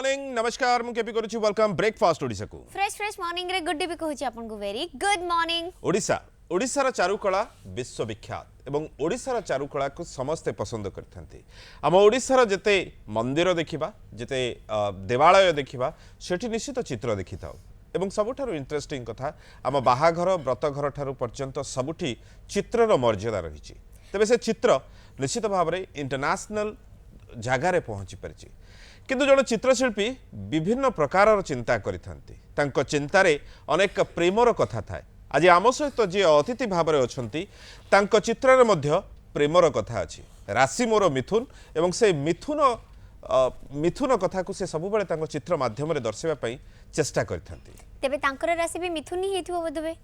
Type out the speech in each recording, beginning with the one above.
Morning नमस्कार मु KP करूची वेलकम ब्रेकफास्ट ओडिसा को फ्रेश मॉर्निंग रे गुड डे भी कहूची आपन को वेरी गुड मॉर्निंग। ओडिसा रा चारुकला विश्वविख्यात एवं ओडिसा रा चारुकला को समस्ते पसंद करथांती। आम ओडिसा रा जते मंदिर देखिबा जते देवालय देखिबा सेठी निश्चित चित्र देखिथाउ एवं सबुठारु इंटरेस्टिंग कथा आम बाहाघर व्रतघर ठारु पर्यंत सबुठी चित्रर मर्यादा रहिछि। तबे से चित्र निश्चित भाव में इंटरनेशनल जगार पहुँची पारिछि किंतु जन चित्रशिल्पी विभिन्न प्रकार चिंता करिथांती। तांको चिंतारे अनेक प्रेमर कथा थाए। आज आम सहित जी अतिथि भाव में अच्छी तांको चित्रे मध्य प्रेमर कथा अच्छी। राशि मोर मिथुन एवं से मिथुन कथा को से सब बेले तांको चित्र माध्यम दर्शाइबा चेष्टा करिथांती। तेबे तांकर राशि भी मिथुन ही हेथिबो बदबे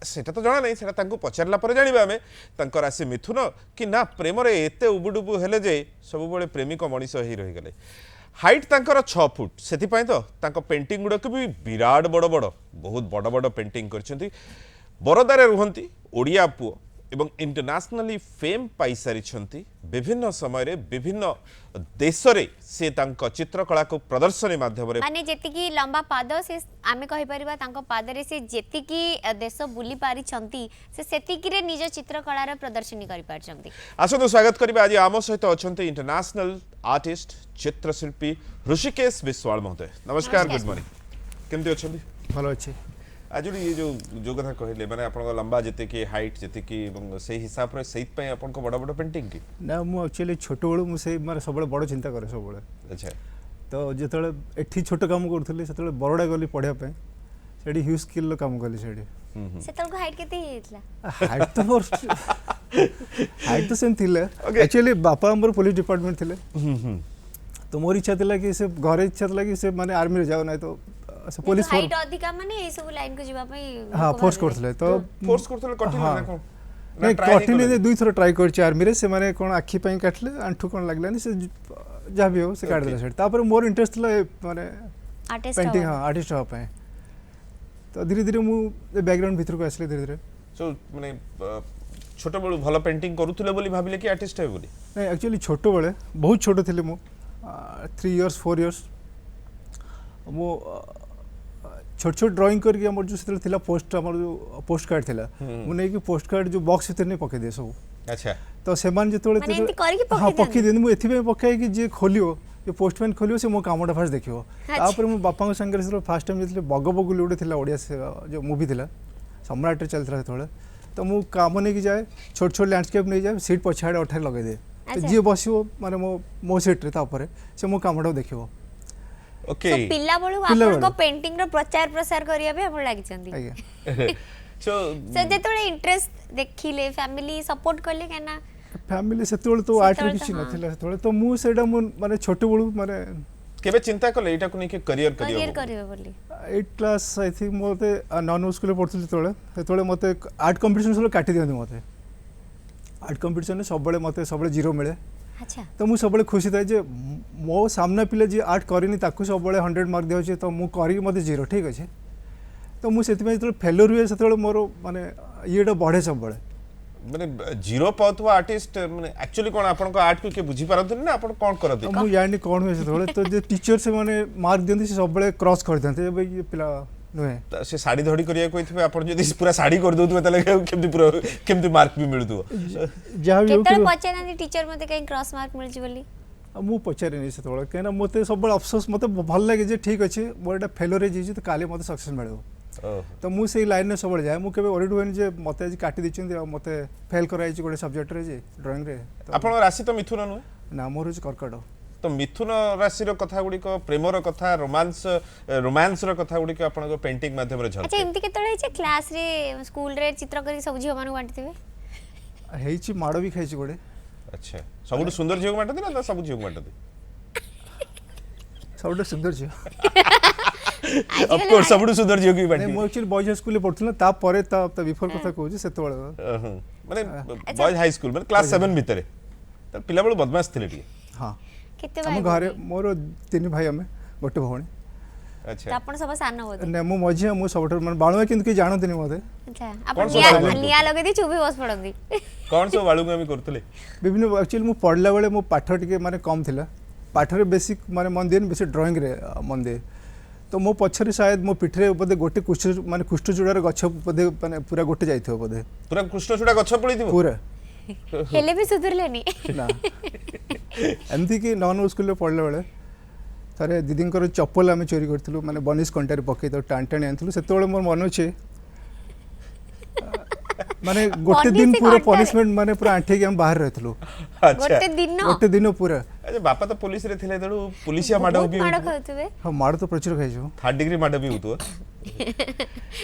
सेटा तो जाना नहीं सेटा तांको पचारला पर जानिबा हमें तांको राशि मिथुन कि ना प्रेम रे एते उबुडुबु हेले जे सब बेले प्रेमिक मनीष ही रही गले। हाइट तांकर 6 फुट से तो तांको पेंटिंग गुड़ाक भी विराट बड़ बड़ बहुत बड़ बड़ पेंटिंग करछंती। बरोदारे रुहंती ओडिया पुओ एवं इंटरनेशनली फेम पाई सारी विभिन्न समय रे विभिन्न देश रे से तांको चित्रकला को प्रदर्शनी माध्यम रे माने जेतिकी लंबा पाद से आमे कहि परिबा तांको पाद रे से जेतिकी देश बुली पारी छंती से सेतिकी रे निज चित्रकला रे प्रदर्शनी करि पार छंती। आसो स्वागत करिबा आज आम सहित अछंती इंटरनेशनल आर्टिस्ट चित्रशिल्पी ऋषिकेश विश्वाल महोदय। नमस्कार गुड मॉर्निंग केमती अछंती? भलो अछि। आज ये जो कथा कहले माने आपन लंबा जते की हाइट जते की से हिसाब रे सहित पय आपन को बड़ा बड़ा पेंटिंग की ना मु एक्चुअली छोट बळू मु से मारे सब बड़ चिंता करे सब बळे। अच्छा तो जेतले एठी छोट काम करथले सेतले बरोडा गली पढिया पे सेडी ह्यूज स्किल काम गली सेडी सेतल को हाइट केते हेतला? हाइट तो मोर हाइट तो सेम थिले। एक्चुअली बापा हमर पुलिस डिपार्टमेंट थिले तो मोर इच्छा थिला कि से घरे इच्छा थिला कि से माने आर्मी रे जाओ नै तो से पुलिस हाइट अधिका माने ए सब लाइन को जिबा पई हां फोर्स करथले तो फोर्स करथले कठिन ना कोन नहीं कठिन ने दुई थरो ट्राई करछि आर्मी रे से माने कोन आखी पई काटले आंठू कोन लागलानी से जा भी हो से काट देला सेट तापर मोर इंटरेस्ट ला माने आर्टिस्ट पेंटिंग हां आर्टिस्ट हो पाए तो धीरे धीरे मु बैकग्राउंड भीतर को आसले धीरे धीरे सो माने छोट बळू भलो पेंटिंग करूथले बोली भाबिले कि आर्टिस्ट है बोली? नहीं एक्चुअली छोट बळे बहुत छोट थिले मु 3 इयर्स 4 इयर्स मु छोट छोट ड्राइंग करके हमर जो सेतले थिला पोस्ट हमर जो पोस्ट कार्ड थिला मु नै कि पोस्ट कार्ड जो बॉक्स भीतर नै पके दे सब। अच्छा तो सेमान जेतोले माने एंती करके पके हां पके दे मु एथि पे पकाय कि जे खोलियो ये पोस्टमैन खोलियो से मो कामटा फास्ट देखियो। तापर मु बापा संगे से फर्स्ट टाइम जेतले बगबगुली उडे थिला ओडिया जो मूवी थिला सम्राट रे चलथरा थोड़े तो मु काम नै कि जाए छोट छोट लैंडस्केप नै जाए सीट पछाडे अठार लगे दे तो जे बसियो माने मो सीट रे ता ऊपर से मो कामटा देखियो। ओके तो पिल्ला बळू आपन को पेंटिंग रो प्रचार प्रसार करिया बे आपण लागि चंदी सो जेतोले इंटरेस्ट देखिले फैमिली सपोर्ट करले केना फैमिली सेतोले तो आर्ट रे किछि नथिला सेतोले तो मु सेडा मु माने छोट बळू माने केबे चिंता कले एटा को नै के करियर करियो बोली 8 class I think Mote non school पढथि सेतोले मते आर्ट कंपटीशन सब काटी दियंती मते आर्ट कंपटीशन सब बळे मते सब बळे जीरो मिले। अच्छा तो मु सब खुशी था जे मो सामना पिले जे आर्ट करिनी ताकू सब 100 मार्क दियो छे तो मु करी मते जीरो ठीक अछि तो मु सेति में फेल्योर हुए सेतले मोर माने येडा बढ़े सब बळे माने जीरो पाउथवा आर्टिस्ट माने एक्चुअली कोन आपन को आर्ट को के बुझी पारत ना आपन कोन करत? मु यानी कोन हुए सेतले तो जे टीचर से माने मार्क दियंती से सब बळे क्रॉस कर दियंती बे ये पिला नुहे से साड़ी धड़ी करिया कोइथबे आपन जदी पूरा साड़ी कर दोतबे तले केमती पूरा केमती मार्क भी मिलतो जा भी केतरे पछाना टीचर मते कहीं क्रॉस मार्क मिल जी बोली मु पचारे नहीं सेतले केना मते सब बळे अफसोस मते भल लागे जे ठीक अछि मोर एटा फेल्योर हे जी तो काले मते सक्सेस मिलबो तो मु से लाइन ने सब बळे जाय मु केबे ओरिड होइन जे मते आज काटी दिछन मते फेल कराई छी गोटे सब्जेक्ट रे जे ड्राइंग रे आपन राशि तो मिथुन नु ना मोर कर्कट तो मिथुन राशि रो कथा गुडी को प्रेमर कथा रोमांस रो कथा गुडी को आपन को पेंटिंग माध्यम रे झलक। अच्छा एमती केतळे छै क्लास रे स्कूल रे चित्र करी सब झियो मानु बांटथिबे हेइ छी माडो भी खाइ छी गोडे। अच्छा सबुठ सुंदर झियो बांटथि ना सब झियो बांटथि? सबुठ सुंदर झियो ऑफ कोर्स सबुठ सुंदर झियो की बांटथि? मो एक्चुअली बॉयज स्कूल ले पढथि ना ता परे ता बिफोर कथा कहू जे सेतो वाला माने बॉयज हाई स्कूल माने क्लास 7 भीतर त पिला बळ बदमाश थिले टी। हां केते हम भाई घरे मोर 3 भाई हमें गोटे भौणी। अच्छा तो आपण सब सानो होते ने मो मझिया मो सबठ मन बाळुआ किंतु के जानत नि मते। अच्छा आपण निया लगे दी चुबी बस पडंदी कोन सो बाळुआ हम करथले विभिन्न एक्चुअली मो पढला बेले मो पाठ टिके माने कम थिला पाठरे बेसिक माने मन दिए बेसी ड्राइंग रे मन दिए तो मो पछरे शायद मो पिठरे बोधे गोटे कुष्ठ माने कुष्ठचूड़ार गछ बोधे माने पूरा गोटे जाइथिबो बोधे पूरा कृष्णचूड़ा गछ पड़ीथिबो पूरा हेले भी सुधरलेनी ना एमती कि नॉन स्कूल पढ़ला बेले थारे दीदी चप्पल आम चोरी करथिलु माने बनिस कंटारे पकई तो टाण टाणी आनथिलु सेतोळे मोर मन अछि माने गोटे दिन बनिस पूरा कंटारे? पनिशमेंट माने पूरा आंठे के हम बाहर रहथिलु अच्छा गोटे दिन पूरा अच्छा बापा तो पुलिस रे थिले तेणु पुलिसिया माड बहुत भी माड़ खाउथुबे हाँ मार तो प्रचुर खाइछु 3rd डिग्री माड भी होतो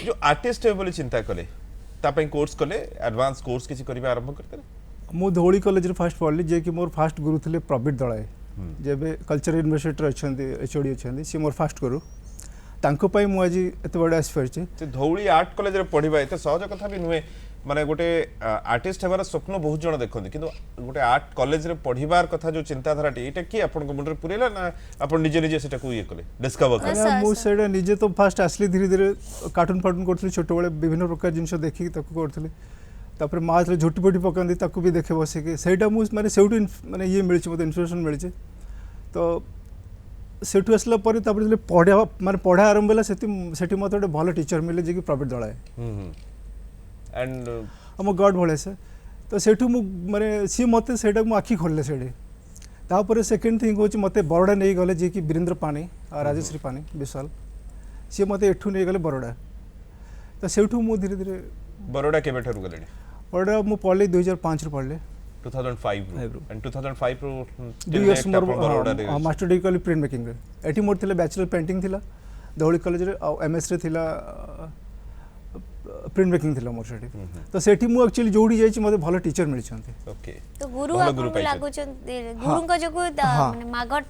जो आर्टिस्ट है बोली चिंता कले ता पई कोर्स कले एडवांस कोर्स किछि करिबा आरंभ करते मु धौली कॉलेज रे फर्स्ट पढ़ली जे कि मोर फर्स्ट गुरु थिले प्रबीर दळाय जेबे कल्चर यूनिवर्सिटी रे अछंती एचओडी अछंती सी मोर फर्स्ट गुरु तांको पई मु आज एते बडा आसी परछि से धौली आर्ट कॉलेज रे पढिबा एते सहज कथा भी नुहे माने गोटे आर्टिस्ट हेबार स्वप्न बहुत जण देखନ୍ତି किंतु गोटे आर्ट कॉलेज रे पढिबार कथा जो चिंताधारा टी एटा की आपन को मुंडर पुरेला ना आपन निजे निजे सेटा को ये कले डिस्कवर कले सर, मु सर। सेडा निजे तो फर्स्ट आसली धीरे धीरे कार्टून फार्टून करथली छोट बेले विभिन्न प्रकार जिंस देखि ताको करथली तापर माँ जो झुटी फुटी पकाती ताकू भी देखे बसिक सहीटा मुझे सेठू माने ये मिली मत इन्स्पिरेसन मिली तो सेठू आसला पढ़ा माने पढ़ा आरंभ होला सेठी मत गोटे भल टीचर मिले जे कि प्रबीर दळाय एंड आम गड भाई से तो सेठू माने सी मत से आखि खोलले से तापर सेकेंड थिंग हूँ मत बरोडा नहीं गले जी कि वीरेंद्र पानी और राजश्री पानी विशाल सी मत एठू नहीं गले बरोडा तो सेठू मु धीरे धीरे बरोडा केबे ठरु गलेनी बरोडा मु पढ़ली 2005 रे पढ़ली 2005 एंड 2005 रो 2 इयर्स मोर बरोडा रे मास्टर डिग्री कली प्रिंट मेकिंग रे एठी मोर थिला बैचलर पेंटिंग थिला धौली कॉलेज रे आ एमएस रे थिला प्रिंट मेकिंग थिला मोर सेठी तो सेठी मु एक्चुअली जोडी जाई छी मते भलो टीचर मिल छथि ओके तो गुरु भलो आपन को पाइछन। लागु गुरु को जको हाँ। माने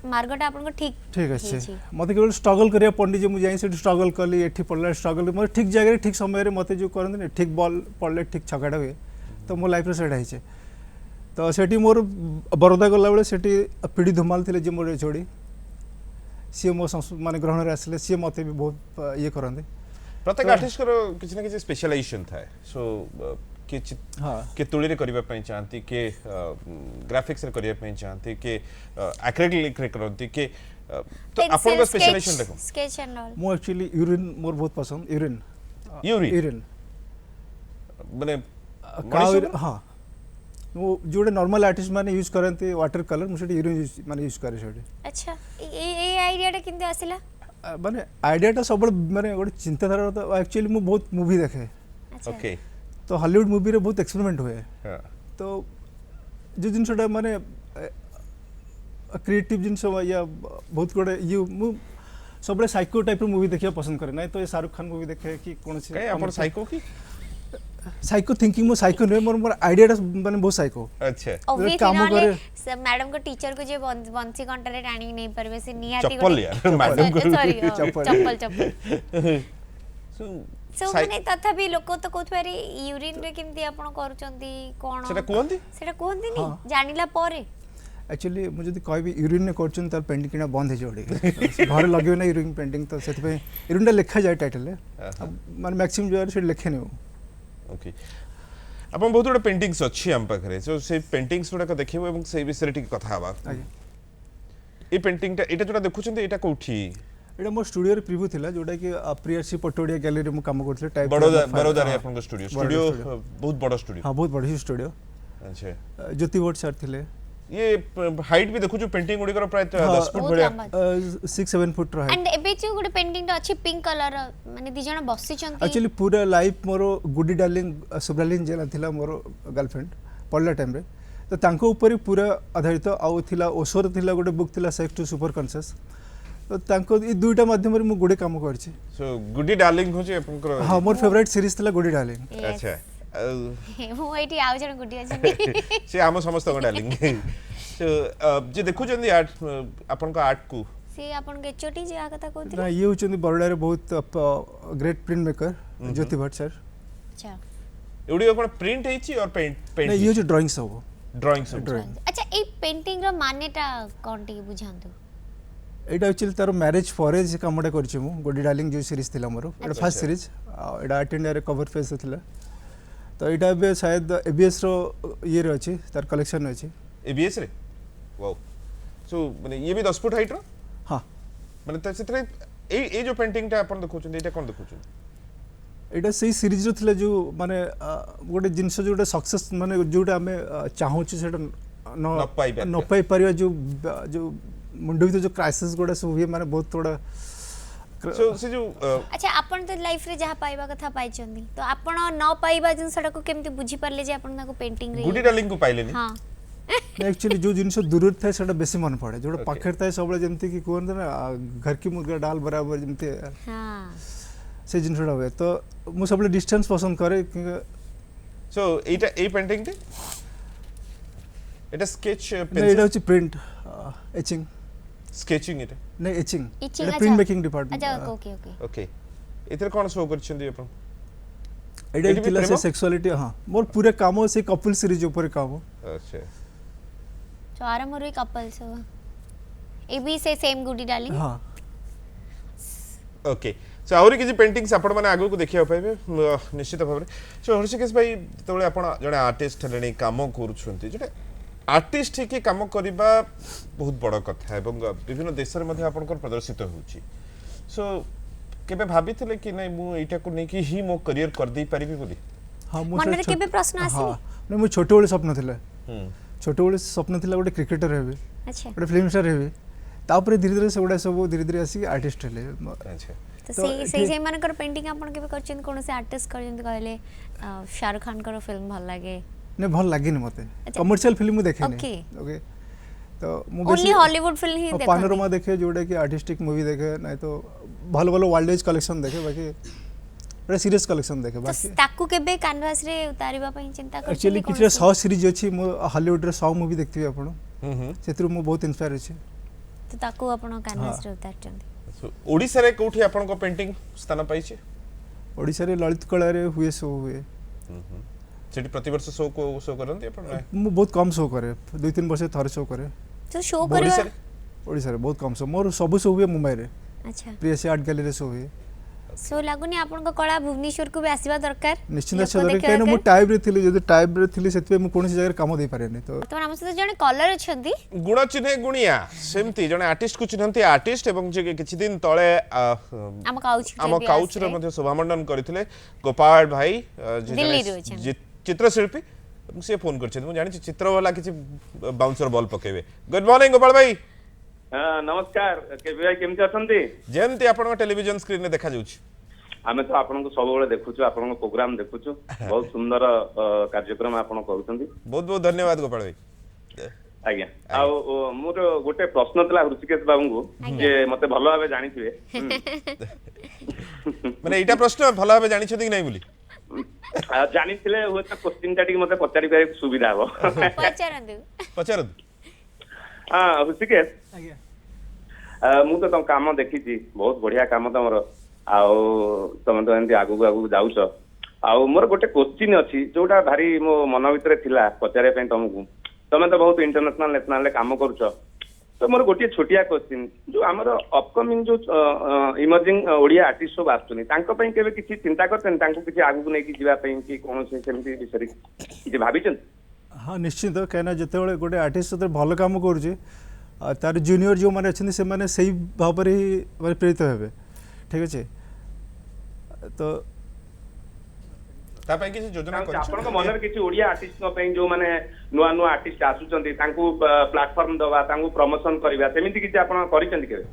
मार्गटा आपन को ठीक ठीक अच्छे मते केवल स्ट्रगल करिया पंडित जे मु जाई सेठी स्ट्रगल कली एठी पढ़ला स्ट्रगल मते ठीक जगह रे ठीक समय रे मते जो करन ने ठीक बॉल पड़ले ठीक छकाटा हुए तो मो लाइफ रे सेट आइछे तो सेठी मोर बरोदा गला बेले सेठी पीडी धुमाल थिले जे मोर छोड़ी सी मो माने ग्रहण रे आसले सी मते भी बहुत ये करंदे प्रत्येक आर्टिस्ट करो किछि ना किछि स्पेशलाइजेशन थाए सो के हाँ के तुली रे करिबा पई चाहती के ग्राफिक्स रे करिबा पई चाहती के एक्रिलिक रे करंती के तो आपन को स्पेशलाइजेशन देखो स्केच एंड ऑल मो एक्चुअली यूरिन मोर बहुत पसंद यूरिन यूरिन माने हाँ वो जोड़े नॉर्मल आर्टिस्ट माने यूज करते वाटर कलर मुझे यूरिन माने यूज करे छोड़े अच्छा ए आइडियाटा किंतु आसिला माने आइडियाटा सब माने गोटे चिंताधारा तो एक्चुअली मु बहुत मूवी देखे अच्छा ओके तो हॉलीवुड मूवी रे बहुत एक्सपेरिमेंट हुए हां तो जो जिनसटा माने क्रिएटिव जिनस या बहुत गोटे ये मु सब साइको टाइप रो मूवी देखिया पसंद करे ना तो ये शाहरुख खान मूवी देखे कि कौन सी कहीं अपन साइको की साइको थिंकिंग मो साइको नहीं मोर आइडियाटा माने बहुत साइको अच्छा ऑब्वियसली काम नॉले करे। मैडम को टीचर को जे बंसी कंटारे टाणी नहीं परबे से निहाती चप्पल यार मैडम को सॉरी चप्पल। चप्पल सो सो माने तथापि लोक तो कहथारे यूरिन रे केमती आपण करूचंती कोन सेटा कोहंती सेटा कोहंती नी हाँ। जानिला परे एक्चुअली मुझे जब कहबी यूरिन ने करछन तार पेंटिंग किना बंद हे जोड़ी घर लगे ना यूरिन पेंटिंग तो सेत पे यूरिन लिखा जाए टाइटल माने मैक्सिमम जो है लिखे नहीं ओके अपन बहुत गुड पेंटिंग्स अच्छी हम पाखरे सो से पेंटिंग्स गुडा को देखिबो एवं से विषय टिक कथा हवा ए पेंटिंग एटा जोटा देखुछन एटा कोठी एटा मोर स्टूडियो रे प्रीव्यू थिला जोटा कि प्रियसी पटोडिया गैलरी में काम करथले टाइप बड़ोदा रे अपन स्टूडियो बहुत बड़ा स्टूडियो हां बहुत बड़ा स्टूडियो अच्छा ज्योति भट्ट सर थिले ये हाइट भी देखु जो पेंटिंग गुडी कर प्राय 10 फुट बहुत भलिया लंबा 6-7 फुट रहा एंड एबे जो गुड पेंटिंग अच्छी पिंक कलर माने दी जण बसी चंती एक्चुअली पूरा लाइफ मोर गुडी डार्लिंग सुब्रालिन जेला थिला मोर गर्लफ्रेंड पढ़ला टाइम रे तो तांको ऊपर पूरा आधारित आउ थिला ओसोर थिला गोटे बुक थिला सेक्स टू सुपर कॉन्शियस तो तांको ई दुईटा माध्यम रे मु गुडे काम करछि सो गुडी डार्लिंग हो जे अपन कर हां मोर फेवरेट सीरीज थिला गुडी डार्लिंग अच्छा मु एठी आउ जण गुडी अछि से हम समस्त को डार्लिंग सो जे देखु जंदी आर्ट अपन को आर्ट को से अपन के चोटी जे आ कथा ना कहथि ये होचंदी बरोडा रे बहुत ग्रेट प्रिंट मेकर ज्योति भट्ट सर अच्छा एउडी अपन प्रिंट हेची और पेंट ना ये जो ड्राइंग सब ड्राइंग सब अच्छा ए पेंटिंग रो मानेटा कोन टी बुझांतु एटा एक्चुअली तार मैरिज फॉरेज कामटा करछि मु गुडी डार्लिंग जो सीरीज थिला मोर एटा फर्स्ट सीरीज एटा आर्ट इंडिया रे कवर पेज थिला तो एटा बे शायद एबीएस रो ये रे अछि तार कलेक्शन अछि एबीएस रे वाओ सो माने ये भी 10 फुट हाइट रो हाँ माने त सेतरे ए जो पेंटिंग टा अपन देखुछन एटा कोन देखुछन एटा से सीरीज रो थिला जो माने गोटे जिंस जोटा सक्सेस माने जोटा आमे चाहू छी सेटा न पाई पारिबा। न पाई परिया जो मुंडो भीतर जो क्राइसिस गोटा सब हुए माने बहुत थोड़ा सो से जो अच्छा आपण तो लाइफ रे जहा पाइबा कथा पाइचंदी तो आपण न पाइबा जिनसटा को केमती बुझी परले जे आपण ताको पेंटिंग रे गुडी डार्लिंग को पाइलेनी हां एक्चुअली जो जिनस दूर थाए सेटा बेसी मन पड़े जोटा पाखर थाए सब जेमती कि कहन ना घर की मुर्गा डाल बराबर जेमती हां से जिनसटा हुए तो मु सब डिस्टेंस पसंद करे सो एटा ए पेंटिंग टे एटा स्केच नहीं पेंसिल एटा होची प्रिंट एचिंग स्केचिंग एटा नहीं एचिंग Etching, एटा प्रिंट अच्छा। मेकिंग डिपार्टमेंट अच्छा ओके ओके ओके एथरे कोन शो करछंदी अपन एटा एटी भी थिला से प्रेम? सेक्सुअलिटी हां मोर पूरे काम से कपल सीरीज ऊपर काम अच्छा तो आराम रे कपल्स ए भी से सेम गुडी डार्लिंग हां ओके सो आउरी किछि पेंटिंग्स आपण माने आगु को देखिया पाइबे निश्चित भाबरे सो हर्षिकेश भाई तबले आपण जने आर्टिस्ट हलेनी काम करूछंती जने आर्टिस्ट के काम करबा बहुत बड़ कथा एवं विभिन्न देश रे मध्ये आपनकर प्रदर्शित होउची सो केबे भाबिथिले कि नै मु एटा को नै कि ही मो करियर कर दे परिबी बोली हां मन रे केबे प्रश्न आसी हां नै मु छोटे बेले स्वप्न थिला हम छोटे बेले स्वप्न थिला गोटे क्रिकेटर हेबे अच्छा गोटे फिल्म स्टार हेबे तापर धीरे धीरे सेगुडा सब धीरे धीरे आसी आर्टिस्ट हेले अच्छा तो तो से मानकर पेंटिंग आपण केबे करचन कोन से आर्टिस्ट करजन कहले शाहरुख खान कर फिल्म भल लागे ने भल लागिनी मते अच्छा। कमर्शियल फिल्म देखे ओके। ओके तो मु ओनली हॉलीवुड फिल्म ही देखो पानोरमा देखे जोड़ा कि आर्टिस्टिक मूवी देखे नहीं तो भल भल वाइल्ड एज कलेक्शन देखे बाकी बड़ा सीरियस कलेक्शन देखे तो बाकी ताकू केबे कैनवास रे उतारिबा पई चिंता करछन एक्चुअली किछे 100 सीरीज अछि मो हॉलीवुड रे 100 मूवी देखथिबे आपण हम सेतिर मु बहुत इंस्पायर अछि तो ताकू आपण कैनवास रे उतारचन सो ओडिसा रे कोठी आपण को पेंटिंग स्थान पाइछे ओडिसा रे ललित कला रे हुए सो हुए सेठी प्रतिवर्ष शो करंती आपण नै मु बहुत कम शो करे 2-3 वर्ष थरे शो करे तो शो ओडिसा करबा रे ओडिसा रे बहुत कम शो मोर सब शो हुए मुंबई रे अच्छा प्रियसी आर्ट गैलरी शो हुए सो लागुनी आपण को कला भुवनेश्वर को भी आसीबा दरकार निश्चित लोक से दरकार देखिबा कहना मु दरकार। टाइप रे थिली जदि टाइप रे थिली सेतबे मु कोनसी जगह काम दे पारे नै तो तो हम से जने कलर अछंती गुण चिन्हे गुणिया सेमती जने आर्टिस्ट को चिन्हंती आर्टिस्ट एवं जे किछि दिन तळे हम काउच आम काउच रे मध्ये शोभामंडन करथिले गोपाल भाई जे दिल्ली जने रो छन। चित्रशिल्पी से फोन करछन मु जानि चित्र वाला किछि बाउंसर बॉल पकेबे गुड मॉर्निंग गोपाल भाई नमस्कार केबी भाई केमती अछंती जेमती आपण टेलीविजन स्क्रीन ने देखा जाउछि आमे तो आपनको सब बेले देखुछु आपनको प्रोग्राम देखुछु बहुत सुंदर कार्यक्रम आपण करूछंती बहुत बहुत धन्यवाद गोपाल भाई आज्ञा आ मोर गोटे प्रश्न तला ऋषिकेश बाबू को जे मते भलो भाबे जानिथिबे माने एटा प्रश्न भलो भाबे जानि छथि कि नै बोली जानिथिले हुए त क्वेश्चन टा टिक मते पचारि पारे सुविधा हो पचारंदु पचार हां ऋषिकेश आज्ञा मु तो तम काम देखिछि बहुत बढ़िया काम तमरो आउ तमे तो एंती आगु आगु जाउछ आउ मोर गोटे क्वेश्चन अछि जोटा भारी मो मन भितरे थिला पचारे पे तमकु तमे तो बहुत इंटरनेशनल नेशनल काम करूछ तो मोर गोटे छोटिया क्वेश्चन जो हमर अपकमिंग जो इमर्जिंग ओडिया आर्टिस्ट सब आछुनी तांको पई केबे किछि चिंता करतन तांको किछि आगु नै कि जीवा पई कि कोन से सेमती विषय कि भाबिचन हाँ निश्चित कहना जिते गोटे आर्टिस्ट सहित भल कम कर तार जूनियर जो मैंने अच्छे से मैंने सही भाव ही माने प्रेरित हेबे ठीक अच्छे तो ता पई किछि योजना आपनको मन में किछि ओडिया आर्टिस्ट पई जो माने नुआ नुआ आर्टिस्ट आसुचंती तांको प्लेटफार्म दवा तांको प्रमोशन करबा सेमिति किछि आपण करिसंती केबे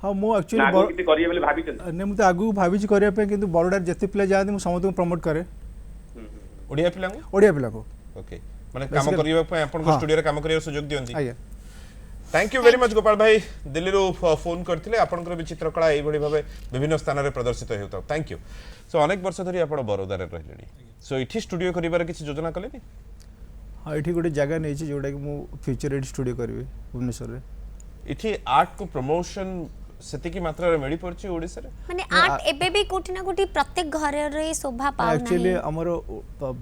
हाँ मु आगु एक्चुअली किछि करिए बोली भाबिचंती नहीं मुझे आगू भावी करने किंतु बड़ोडार जिते पिला जाती मुझे समस्त प्रमोट करे ओडिया पिला ओडिया पिला को ओके माने काम करिबा पय आपण को स्टूडियो रे काम करिया सुयोग दियंती आज्ञा thank you very much Gopal भाई दिल्ली रो फोन करथिले आपनकर भी चित्रकला एई भली भाबे विभिन्न स्थान रे प्रदर्शित हेउता थैंक यू सो अनेक वर्ष धरि आपण बरोदा रे रहलेनी सो इठी स्टूडियो करिबार किछि योजना कलेनी हाँ ये गोटे जगह नहीं जोटा कि मु फ्यूचर एड स्टूडियो करी भुवनेश्वर रे इठी आर्ट को प्रमोशन सेति की मात्रा रे मेडी परछि ओडिसा रे माने आर्ट एबे भी कोठी ना कोठी प्रत्येक घर रे शोभा पाउ एक्चुअली नाही हमर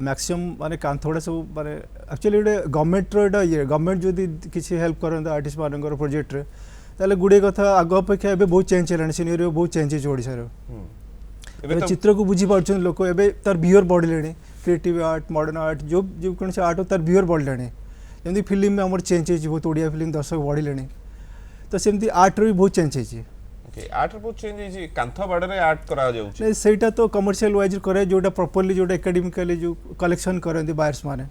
मैक्सिमम माने कांथोड़ा सब माने एक्चुअली गोटे गवर्नमेंट रो एटा ये गवर्नमेंट जदि किछि हेल्प करंता आर्टिस्ट मानकर प्रोजेक्ट रे ताले गुडे कथा आग अपेक्षा एबे बहुत चेंज हेलानी सीनियर बहुत चेंज हो ओडिसा रे एबे तो चित्र को बुझी पारछन लोक एबे तार बिहेवियर बढ़लेनी क्रिएटिव आर्ट मॉडर्न आर्ट जो जो कोन से आर्ट तार बिहेवियर बढ़लेनी जेमि फिल्म में हमर चेंज बहुत ओडिया फिल्म दर्शक बढ़लेनी तो सेमती आर्ट भी बहुत चेंज है ओके आर्ट बहुत चेंज है कांथ बाड़े आर्ट करा जाउची नहीं सेटा तो कमर्शियल वाइज करे जोटा प्रॉपर्ली जोटा एकेडमिकली जो कलेक्शन करंती बायर्स माने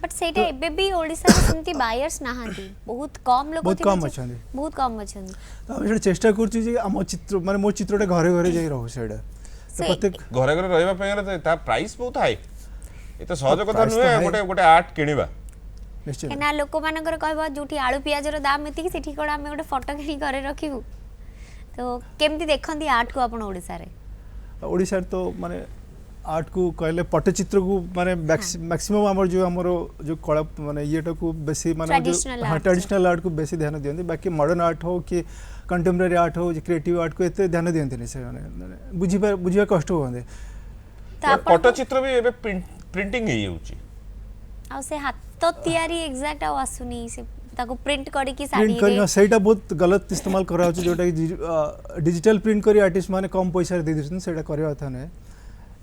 बट सेटा एबे भी ओडिसा रे सेमती बायर्स नाहांती बहुत कम लोग बहुत कम अछंदी बहुत कम अछंदी तो हम सेटा चेष्टा करछि जे हम चित्र माने मो चित्रटा घरे घरे जाई रहू सेटा तो प्रत्येक घरे घरे रहबा पे गले ता प्राइस बहुत हाई ए तो सहज कथा price तो नुहे high। गोटे गोटे आर्ट किनिबा निश्चय ना लोक मानकर कहबा जोठी आलू पियाज रो दाम एति सेठी कोड हम गोटे फोटो किनी करे रखिबू तो केमती देखंती आर्ट को अपन ओडिसा रे ओडिसा तो माने आर्ट को कहले पट्टचित्र को माने मैक्सिमम हमर जो कला माने येटा को बेसी माने Traditional art ट्रेडिशनल आर्ट को बेसी ध्यान दियंती बाकी मॉडर्न आर्ट हो कि कंटेम्पररी आर्ट हो क्रिएटिव आर्ट को एते ध्यान दियंती नहीं से माने बुझिबा कष्ट होंदे तो अपन पट्टचित्र भी एबे प्रिंटिंग हे जाउची आ से हाथ तैयारी एग्जैक्ट आ आसुनी से ताको प्रिंट करी की साड़ी प्रिंट रे करना सेटा बहुत गलत इस्तेमाल करा होची जोटा कि डिजिटल प्रिंट करी आर्टिस्ट माने कम पैसा रे दे दिसन सेटा करबा था ने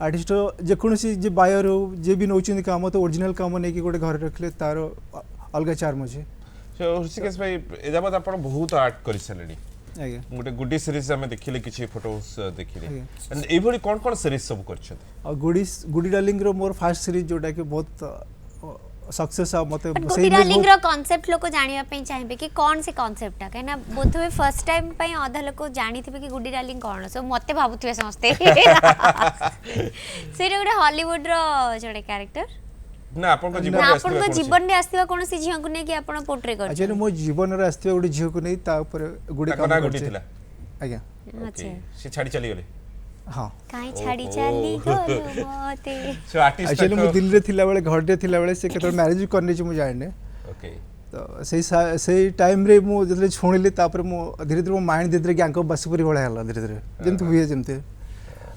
आर्टिस्ट जे कोनसी जे बायर हो जे भी नौचिन काम तो ओरिजिनल काम नै कि गोटे घर रखले तार अलगा चार्म अछि सो ऋषिकेश भाई ए जाबत आपण बहुत आर्ट करि सलेनी आगे गोटे गुडी सीरीज हमें देखिले किछि फोटोस देखिले आगे। एंड ए भली कोन कोन सीरीज सब करछथि और गुडी डार्लिंग रो मोर फर्स्ट सीरीज जोटा कि बहुत सक्सेस आ मते बट गुडी डार्लिंग रो कांसेप्ट लोक जानिया पई चाहिबे कि कोन से कांसेप्ट आ कहना बोथ वे फर्स्ट टाइम पई आधा लोक जानिथिबे कि गुडी डार्लिंग कोन सो मते भाबुथिबे समस्ते सेटा गोटे हॉलीवुड रो जोडे कैरेक्टर ना आपण को जीवन ना रे आपण को जीवन रे आस्तिबा कोनसी झिया को नै कि आपण पोर्ट्रे कर अच्छा मो जीवन रे आस्ते गोटे झियो को नै ता ऊपर गुडी ताको काम ना करछे गुडी थिला आज्ञा अच्छा से छाड़ी चली गेले हां काई छाड़ी चली गलो मते सो आर्टिस्ट एक्चुअली मो दिल्ली रे थिला बेले घर रे थिला बेले से केतो मैरिज करने छी मु जाने ओके तो से टाइम रे मु जतले छोनिले तापर मु धीरे धीरे मो माइंड धीरे गांको बसपुरी भळे हला धीरे धीरे जेंत हुए जेंते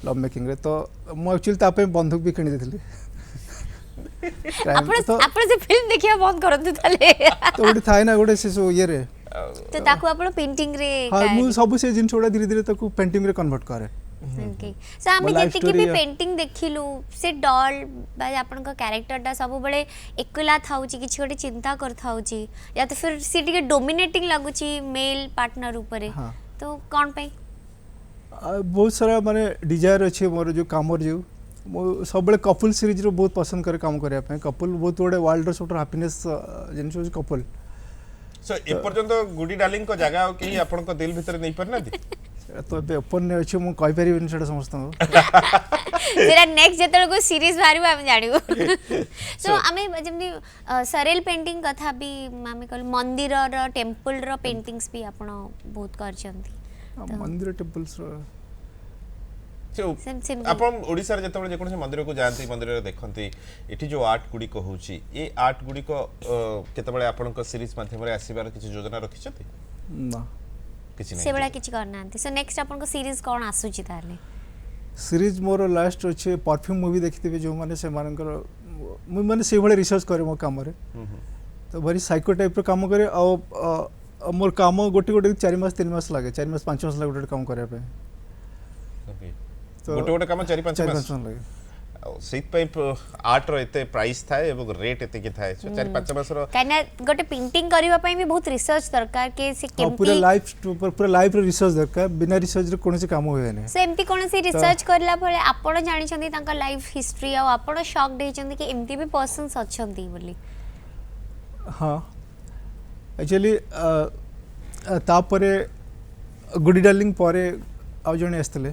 लव मेकिंग रे तो मु एक्चुअली तापे बंदूक भी किनी देथिली आपण आपण से फिल्म देखिया बंद करंतु ताले तो गोटे थाए ना गोटे से सो ये रे तो ताको आपण पेंटिंग रे हाँ मु सब से जिन छोड़ा धीरे धीरे ताको पेंटिंग रे कन्वर्ट करे ओके सो आमे life जेति कि भी story पेंटिंग देखिलु से डॉल बा आपन का कैरेक्टर टा सब बळे एकला थाउची किछि गोटे चिंता कर थाउची या तो फिर सी टिके डोमिनेटिंग लागुची मेल पार्टनर ऊपर हाँ। तो कोन पे बहुत सारा माने डिजायर अच्छे मोर जो कामर जो मो सब कपल सीरीज रो बहुत पसंद करे काम करे पे कपल बहुत बड़े वर्ल्ड रो सबटा हैप्पीनेस जिन कपल सो ए पर्यंत गुडी डार्लिंग को जगह के आपण को दिल भीतर नहीं परना दी तो बे ओपन ने अच्छे मु कहि परिबिन सेटा समस्त तेरा नेक्स्ट जेतल को सीरीज बारी हम जानिबो सो आमे जेमनी सरेल पेंटिंग कथा भी आमे कल मंदिर रो टेंपल रो पेंटिंग्स भी आपण बहुत करचंती मंदिर टेम्पल्स रो सेम आपण ओडिसा रे जतबे जेकोन से मंदिर को जानती मंदिर रे देखंती एठी जो आर्ट गुडी को होची ए आर्ट गुडी को केतबे आपण को सीरीज माध्यम रे आसीबार किछि योजना रखिछथि ना किछि से नहीं बड़ा किछि करनांती सो नेक्स्ट अपन को सीरीज कोन आसुची ताले सीरीज मोर लास्ट अच्छे परफ्यूम मूवी देखिथिबे जो माने से मानकर मु माने से भले रिसर्च करे मो काम रे तो बरी साइको टाइप रो काम करे आ मोर काम गोटे गोटे 4 मास 3 मास लागे 4 मास 5 मास लागे गोटे काम करे पे ओके तो गोटे गोटे काम 4-5 4 मास 5 मास लागे सेत पई आर्ट रो एते प्राइस थाए एवं रेट एते के थाए 4-5 मास रो काना गोटे पेंटिंग करबा पई भी बहुत रिसर्च दरकार के से पूरा केमती लाइफ रो रिसर्च दरकार बिना रिसर्च रे कोनसे काम होय नै से एमती कोन से रिसर्च करला भले आपण जानि छथि तांका लाइफ हिस्ट्री आ आपण शॉक दे छथि कि एमती भी पर्सन्स अछंती बोली हाँ एक्चुअली तापरे गुडी डार्लिंग परे आ जणे आस्तले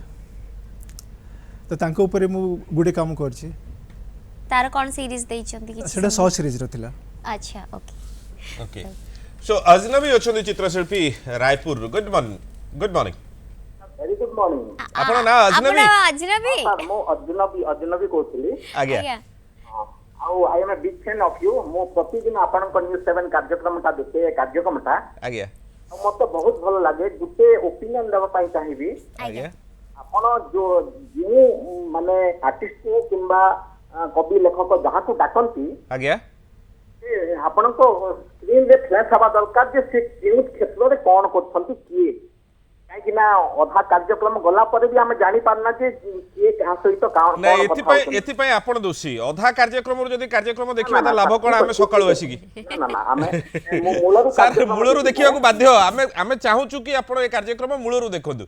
तो तांको ऊपर मु गुडे काम करछि तार कोन सीरीज दे छथि कि सेटा 100 सीरीज रो थिला अच्छा ओके ओके सो अजनबी अछंदी चित्रशिल्पी Raipur good morning very good morning आपण ना अजनबी अजनबी सर मो अजनबी कहतली आज्ञा आउ I am a big fan of you मो प्रतिदिन आपण को न्यूज़ 7 कार्यक्रमटा देखे कार्यक्रमटा आज्ञा मते बहुत भलो लागे गुटे ओपिनियन देबा पाई चाहिबी आज्ञा आपण जो माने आर्टिस्ट को किंबा कवि लेखक जहाँ को डाकंती आज्ञा आपण को स्क्रीन रे फ्लैश हवा दरकार जे से केउ क्षेत्र रे कोन करछंती किए କାହିଁକି ନା ଅଧା କାର୍ଯ୍ୟକ୍ରମ ଗଲା ପରେ ବି ଆମେ ଜାଣିପାରୁନା ଯେ କିଏ କାହା ସହିତ ନା ଏଥିପାଇଁ ଆପଣ ଦୋଷୀ ଅଧା କାର୍ଯ୍ୟକ୍ରମରୁ ଯଦି କାର୍ଯ୍ୟକ୍ରମ ଦେଖିବା ତା ଲାଭ କଣ ଆମେ ସକାଳୁ ଆସିକି ସାର୍ ମୂଳରୁ ଦେଖିବାକୁ ବାଧ୍ୟ ଆମେ ଚାହୁଁଛୁ କି ଆପଣ ଏ କାର୍ଯ୍ୟକ୍ରମ ମୂଳରୁ ଦେଖନ୍ତୁ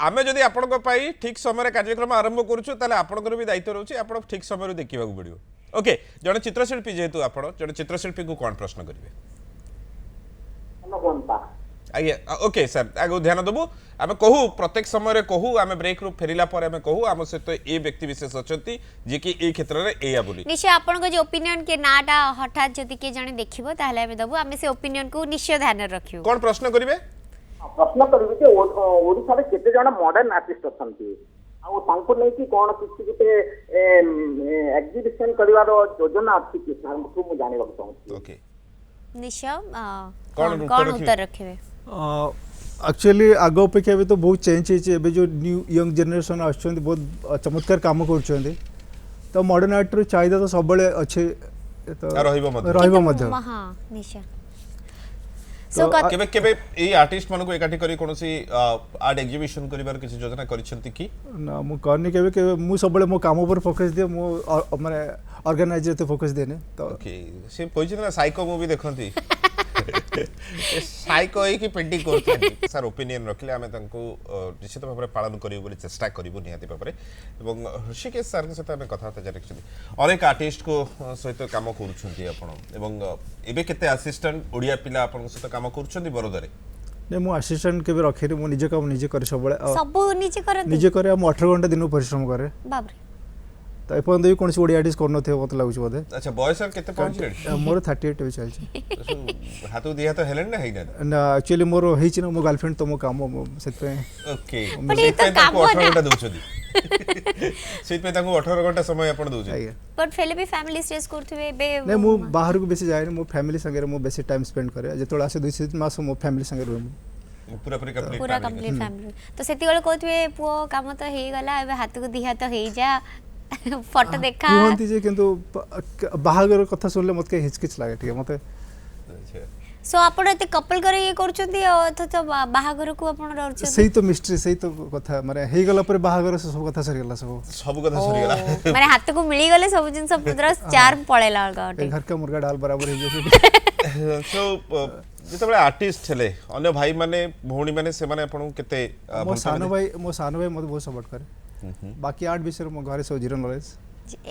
ଆମେ ଯଦି ଆପଣଙ୍କ ପାଇଁ ଠିକ୍ ସମୟରେ କାର୍ଯ୍ୟକ୍ରମ ଆରମ୍ଭ କରୁଛୁ ତାହେଲେ ଆପଣଙ୍କର ବି ଦାୟିତ୍ୱ ରହୁଛି ଆପଣ ଠିକ୍ ସମୟରେ ଦେଖିବାକୁ ପଡ଼ିବ ଓକେ ଜଣେ ଚିତ୍ରଶିଳ୍ପୀ ଯେହେତୁ ଆପଣ ଜଣେ ଚିତ୍ରଶିଳ୍ପୀଙ୍କୁ କ'ଣ ପ୍ରଶ୍ନ କରିବେ ଆଜ୍ଞା ଓକେ ସାର୍ ଆଗକୁ ଧ୍ୟାନ ଦେବୁ ଆମେ କହୁ ପ୍ରତ୍ୟେକ ସମୟରେ କହୁ ଆମେ ବ୍ରେକ୍ରୁ ଫେରିଲା ପରେ ଆମେ କହୁ ଆମ ସହିତ ଏ ବ୍ୟକ୍ତି ବିଶେଷ ଅଛନ୍ତି ଯିଏକି ଏଇ କ୍ଷେତ୍ରରେ ଏଇଆ ବୋଲି ନିଶ୍ଚୟ ଆପଣଙ୍କ ଯେ ଓପିନିଅନ୍ କି ନାଟା ହଠାତ୍ ଯଦି କିଏ ଜଣେ ଦେଖିବ ତାହେଲେ ଆମେ ଦେବୁ ଆମେ ସେ ଓପିନିଅନ୍କୁ ନିଶ୍ଚୟ ଧ୍ୟାନରେ ରଖିବୁ କ'ଣ ପ୍ରଶ୍ନ କରିବେ ପ୍ରଶ୍ନ କରିବି ଯେ ଓଡ଼ିଶାରେ କେତେ ଜଣ ମଡର୍ଣ୍ଣ ଆର୍ଟିଷ୍ଟ ଅଛନ୍ତି ଆଉ ତାଙ୍କୁ ନେଇକି କ'ଣ କିଛି ଗୋଟେ ଏକ୍ଜିବିସନ କରିବାର ଯୋଜନା ଅଛି କି ସାର୍ଙ୍କୁ ମୁଁ ଜାଣିବାକୁ ଚାହୁଁଛି ଓକେ ନିଶ୍ଚୟ କ'ଣ ଉତ୍ତର ରଖିବେ एक्चुअली आग अपेक्षा भी तो बहुत चेंज है जो न्यू यंग जेनरेशन आसुँच बहुत चमत्कार काम कर तो मॉडर्न आर्ट चाहिदा तो सब अच्छे केबे केबे ए आर्टिस्ट मानको एकाठी करी कोनोसी आर्ट एग्जीबिशन करिवार किसी योजना करिसंती की ना मु करनी केबे केबे मु सबले मो काम ऊपर फोकस दे मु माने ऑर्गेनाइजर ते फोकस देने तो ओके से कोइ ना साइको मूवी देखंती साइको ही की पेंटिंग करते सर ओपिनियन रखले हमें तांको निश्चित भाव पालन करियो बोली चेष्टा करिवो निहाती भाबरे एवं ऋषिकेश सर के साथ हमें कथा जानिछथि अनेक आर्टिस्ट को सहित काम करूछंती आपण एवं एबे केते असिस्टेंट ओडिया पिला आपण सहित काम करूछंती बरोदरे ने मो असिस्टेंट केबे रखेनी मो निजे काम निजे करे सबले सब निजे करे हम 18 घंटा दिन परिश्रम करे बाप रे तो एपन देई कोनसी ओडिया आर्टिस्ट करनो थे मत लागुछ बोधे अच्छा बॉय सर केते पहुंचले मोर 38 पे चल छी हाथो दिया तो हेलन ना हेना ना एक्चुअली मोर हेछि ना मो गर्लफ्रेंड तो मो काम सेत पे ओके बट ये तो काम 18 घंटा दोछदी सेत पे ताको 18 घंटा समय अपन दोछ बट फेले भी फैमिली स्ट्रेस करथुवे बे ने मो बाहर को बेसी जाय मो फैमिली संगे मो बेसी टाइम स्पेंड करे जेतोला से 2 मास मो फैमिली संगे रहम पूरा कंप्लीट फैमिली तो सेति गळे कहथुवे पुओ काम तो हेई गला एबे हाथ को दिहा तो हेई जा फोटो देखा कहंती जे किंतु बाहागर कथा सुनले मत के हिचकिच लागे ठीक है मते सो आपण एते कपल करे ये करछंती अथच बाहागर को आपण रहछ सही तो मिस्ट्री सही तो कथा माने हेई गला पर बाहागर से सब कथा सरी गला सब कथा सरी गला माने हाथ को मिली गले सब जिंस पुत्र चार पळेला गाटे घर का मुर्गा डाल बराबर हे जे सो जेतबे आर्टिस्ट छले अन्य भाई माने भौणी माने से माने आपण केते मो सानो भाई मते बहुत सपोर्ट करे बाकी आर्ट विषय मो घरे सब जीरो नॉलेज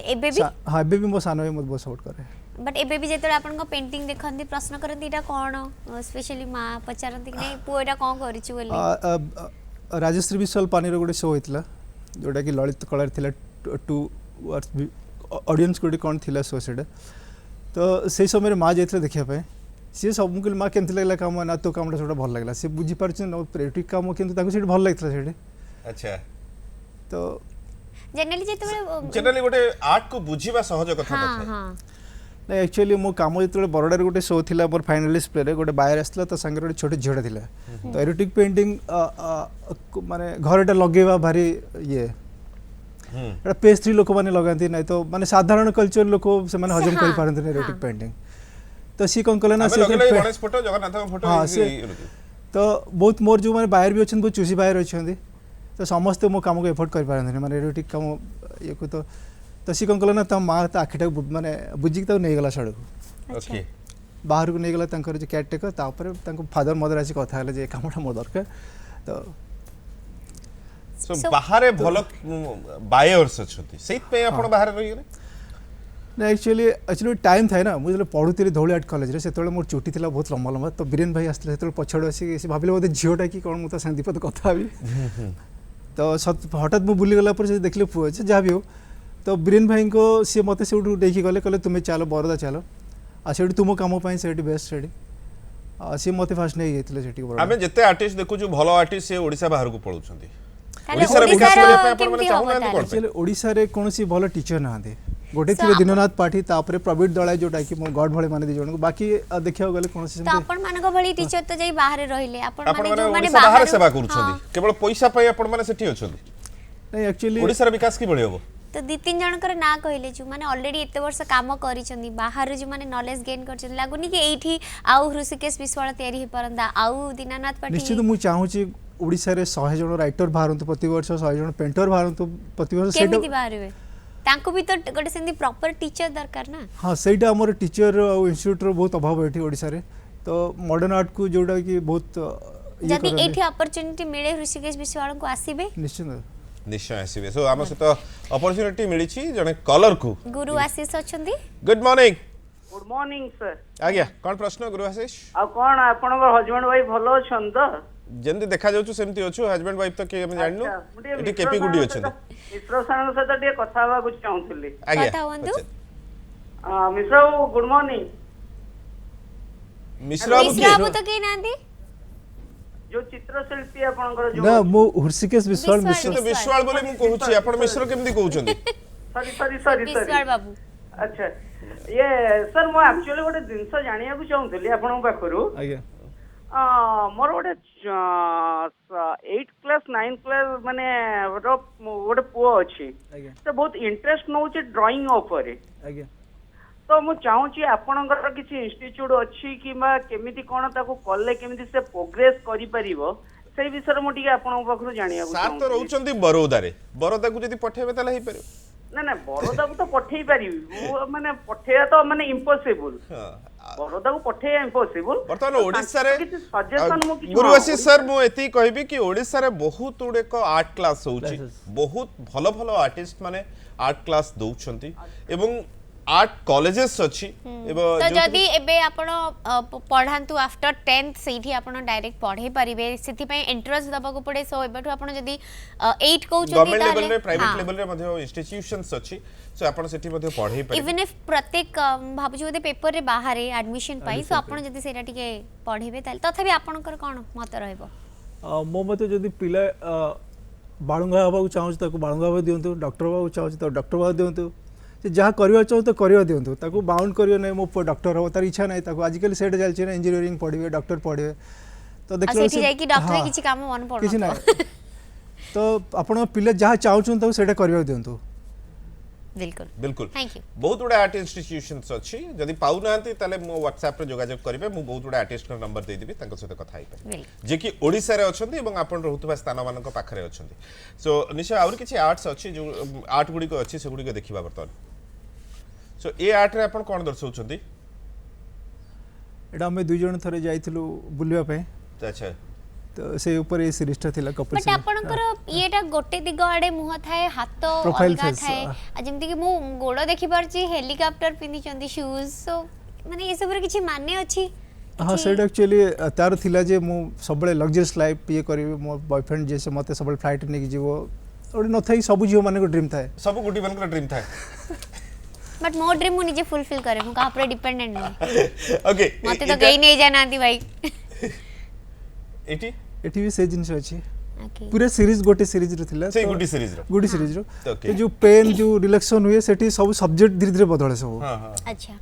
एबे भी हां एबे भी मो सानो भाई मते बहुत सपोर्ट करे बट एबे भी जेतले आपण को पेंटिंग देखंती प्रश्न करंती एटा कोन स्पेशली मां पचारंती कि नै पुओटा कोन करिछु बोली राजश्री विशाल पानी रो गुडे शो होइतला जोटा कि ललित कलर थिला 2 ऑडियंस गुडे कोन थिला शो सेडा तो से समय मां जेतले देखिया पे सी सब मुकल मां केमति लागला काम ना तो कामटा छोटा भल लागला से बुझी पारछ न प्रेटिक काम किंतु ताको सेट भल लागतला सेडे अच्छा तो जनरली गोटे आर्ट को बुझीबा सहज कथा हां हां ना एक्चुअली मो काम जेतले बरोडार गोटे शो थिला मोर फाइनलिस्ट प्ले रे गोटे बायर आसला तो संगे गोटे छोटे झियोटा थिला तो एरोटिक पेंटिंग माने घरटा लगेबा भारी ये एटा पेस्ट्री लोक माने लगांती नै तो माने साधारण कल्चर लोक से माने हजम कर पारंती नै एरोटिक पेंटिंग तो सी कोन कला ना से गणेश फोटो जगन्नाथ फोटो तो बहुत मोर जो माने बायर भी अछन बहुत चूसी बायर अछन तो समस्त मो काम को एफोर्ड कर पारंती माने एरोटिक काम ये को तो सी कोन कला ना त मा त आखिटा माने बुझी त नै गला सड़क ओके बाहर को नै गला तंकर जे कैट टेकर ता ऊपर तंको फादर मदर आसी कथा हले जे कामटा मोर दरकार तो सो बाहर भलो बायर्स अछती सेत पे आपण बाहर रहि गेले ना एक्चुअली टाइम था ना मुझे पढ़ुली धौली आर्ट कॉलेज रे सेतले मोर चुटी थिला बहुत लंबा लंबा तो बीरेन भाई आसले सेतले पछड़ आसी से भाबिले बोधे झियोटा कि कोन मुता संग दीपत कथा भी तो हठात मु बुली गला पर से देखले पुओ छ जा भी हो तो बीरेन भाई को से मते सेउडू देखि गले कहले तुमे चलो बरदा चलो आ सेठी तुमो काम पई सेठी बेस्ट सेठी आ से मते फास्ट नै गेतले सेठी बरदा हमें जते आर्टिस्ट देखु जो भलो आर्टिस्ट से ओडिसा बाहर को पळुछंती ओडिसा रे विकास करे पे आपण माने चाहू ना कोन एक्चुअली ओडिसा रे कोनसी भलो टीचर ना दे गोटे थिले दीननाथ पाठी तापरे प्रवीण दळाय जोटा कि मो गॉड भळे माने दि जण बाकी देखियो गले कोनसी तो आपण मानक भली टीचर तो जाई बाहर रहिले आपण माने जो माने बाहर सेवा करूछंती केवल पैसा पई आपण माने सेठी अछंती नहीं एक्चुअली ओडिसा रे विकास की भळे होबो तो 2-3 जनकर ना कहले जो माने ऑलरेडी एते वर्ष काम करिसंदी बाहर जो माने नॉलेज गेन करछन लागुनी कि एठी आउ ऋषिकेश विश्वाल तयारी हे परंदा आउ दीनानाथ पाठी निश्चित मु चाहू छी ओडिशा रे 100 जन राइटर बाहरंतु प्रति वर्ष 100 जन पेंटर बाहरंतु प्रति वर्ष केमिति बाहरवे तांको भी तो गोटे सेंदी प्रॉपर टीचर दरकार ना हाँ सेटा हमर टीचर इंस्टीट्यूट रो बहुत अभाव एठी ओडिशा रे तो मॉडर्न आर्ट को जोड़ा कि बहुत जदि एठी अपॉर्चुनिटी मिले ऋषिकेश विश्वाल को आसीबे निश्चित निश्चय आसीबे सो आम सहित अपॉर्चुनिटी मिली जने कलर को गुरु आशीष अछंदी good morning good morning sir आज्ञा कौन प्रश्न गुरु आशीष आ कौन आपनकर हस्बैंड वाइफ भलो अछन तो जेंति देखा जाउछु सेमति अछु हस्बैंड वाइफ तो के हम जाननु एटी केपी गुडी अछन मिश्र सार सहित टिके कथा हवा को चाहूतली आज्ञा कथा हुंदु मिश्र गुड मॉर्निंग मिश्रा बाबू मिश्रा के बाबू तो के नांदी जो चित्रशिल्पी आपनकर जो ना मो हृषिकेश विश्वाल विश्वाल। तो विश्वाल बोले मु कहूची आपण मिश्र केमति कहउछन्ती सॉरी विश्वाल बाबू अच्छा ये सर मो एक्चुअली गोटे जिंस जानिया को चाहूतली आपन पाखरु आज्ञा मोर गोटे 8 क्लास 9 क्लास माने गोटे पुओ अछि आज्ञा तो बहुत इंटरेस्ट नउछि ड्राइंग ऊपर आज्ञा तो मु चाहूची आपणकर किसी इंस्टीट्यूट अच्छी किबा केमिति कोन ताको कले केमिति से प्रोग्रेस करि परिबो से विषय मु टिके आपन पाखरु जानिया को सार तो रहउछन्ती बरोदा रे बरोदा को जदी पठेबे तले हे परबो ना ना बरोदा को तो पठेई परिबी मु माने पठेया तो माने इम्पॉसिबल बरोदा को पठेया इम्पॉसिबल बर्तमान ओडिसा रे किसी सजेशन मु किछि गुरुवासी सर मु एती कहबी कि ओडिसा रे बहुत उडे को आर्ट क्लास होउची बहुत भलो भलो आर्टिस्ट माने आर्ट क्लास दउछन्ती एवं आर्ट कॉलेजेस अछि तो जदि एबे आपण पढ़ांतु आफ्टर 10th सेठी आपण डायरेक्ट पढ़े परिबे सेति पय एंट्रेंस दबा को पड़े सो एबेठु आपण जदि 8 कहउछथि गवर्नमेंट लेवल रे प्राइवेट लेवल रे मध्ये इंस्टीट्यूशंस अछि सो आपण सेठी मध्ये पढ़े परिबे इवन इफ प्रत्येक भाबुछु बोधे पेपर रे बाहर एडमिशन पाई सो आपण जदि सेटा टिके पढ़ेबे ताल तथापि आपणकर कोन मत रहइबो मो मते जदि पिला बाळुंगा हबा चाहू ताको बाळुंगा हबा दियंतु डॉक्टर हबा चाहू तो डॉक्टर हबा दियंतु से जहाँ करवा चाहू तो करवा दियंतु ताको बाउंड करियो नै मो डॉक्टर हो तार इच्छा नै ताको आजिकल सेट चलछि ना इंजीनियरिंग पढिबे डॉक्टर पढिबे तो देखियो सेठी जाई कि डॉक्टर किछि काम मन पड़ो किछि नै तो आपण पिला जहाँ चाहू ताको सेटा करवा दियंतु बिल्कुल बिल्कुल थैंक यू बहुत गुडा आर्ट इंस्टीट्यूशंस अछि जदि पाउ नांती ताले मो व्हाट्सएप रे जोगाजोग करिवे मु बहुत गुडा आर्टिस्ट का नंबर दे देबी तांको सहित कथा आइ बिल्कुल जे कि ओडिसा रे अछंती एवं आपण रहउतबा स्थान मानक पाखरे अछंती सो निश्चय और किछि आर्ट्स अछि जो आर्ट गुडी को अछि से गुडी को देखिबा बर्तन सो ए आर्ट रे आपण कोन दर्शाउछंती एडा हम दुई जण थरे जाइथिलु बुलिया पे अच्छा तो से ऊपर ए सीरीजटा थिला कपल बट आपणकर येटा गोटे दिग आडे मुह थाए हाथ Profile अलगा face, थाए आ जेमति कि मु गोड़ देखि परची हेलीकॉप्टर पिंदी चंदी शूज सो माने ये सब रे किछि माने अछि हाँ सेटा एक्चुअली तार थिला जे मु सबले लग्जरियस लाइफ ये करिवे मो बॉयफ्रेंड जैसे मते सबले फ्लाइट नेकी जीवो ओडे न थाई सब जियो माने को ड्रीम थाए सब गुडी मन ड्रीम था बट मो ड्रीम मु निजे फुलफिल करे मु का पर डिपेंडेंट नहीं ओके मते तो गई नहीं जानांती भाई एटी एठी भी से जिंस अछि ओके पूरा सीरीज गोटे सीरीज रो थिला से गुडी सीरीज रो गुडी सीरीज रो Okay. तो जो पेन जो रिलैक्सन हुए सेठी सब सब्जेक्ट धीरे धीरे बदले सब हां हां अच्छा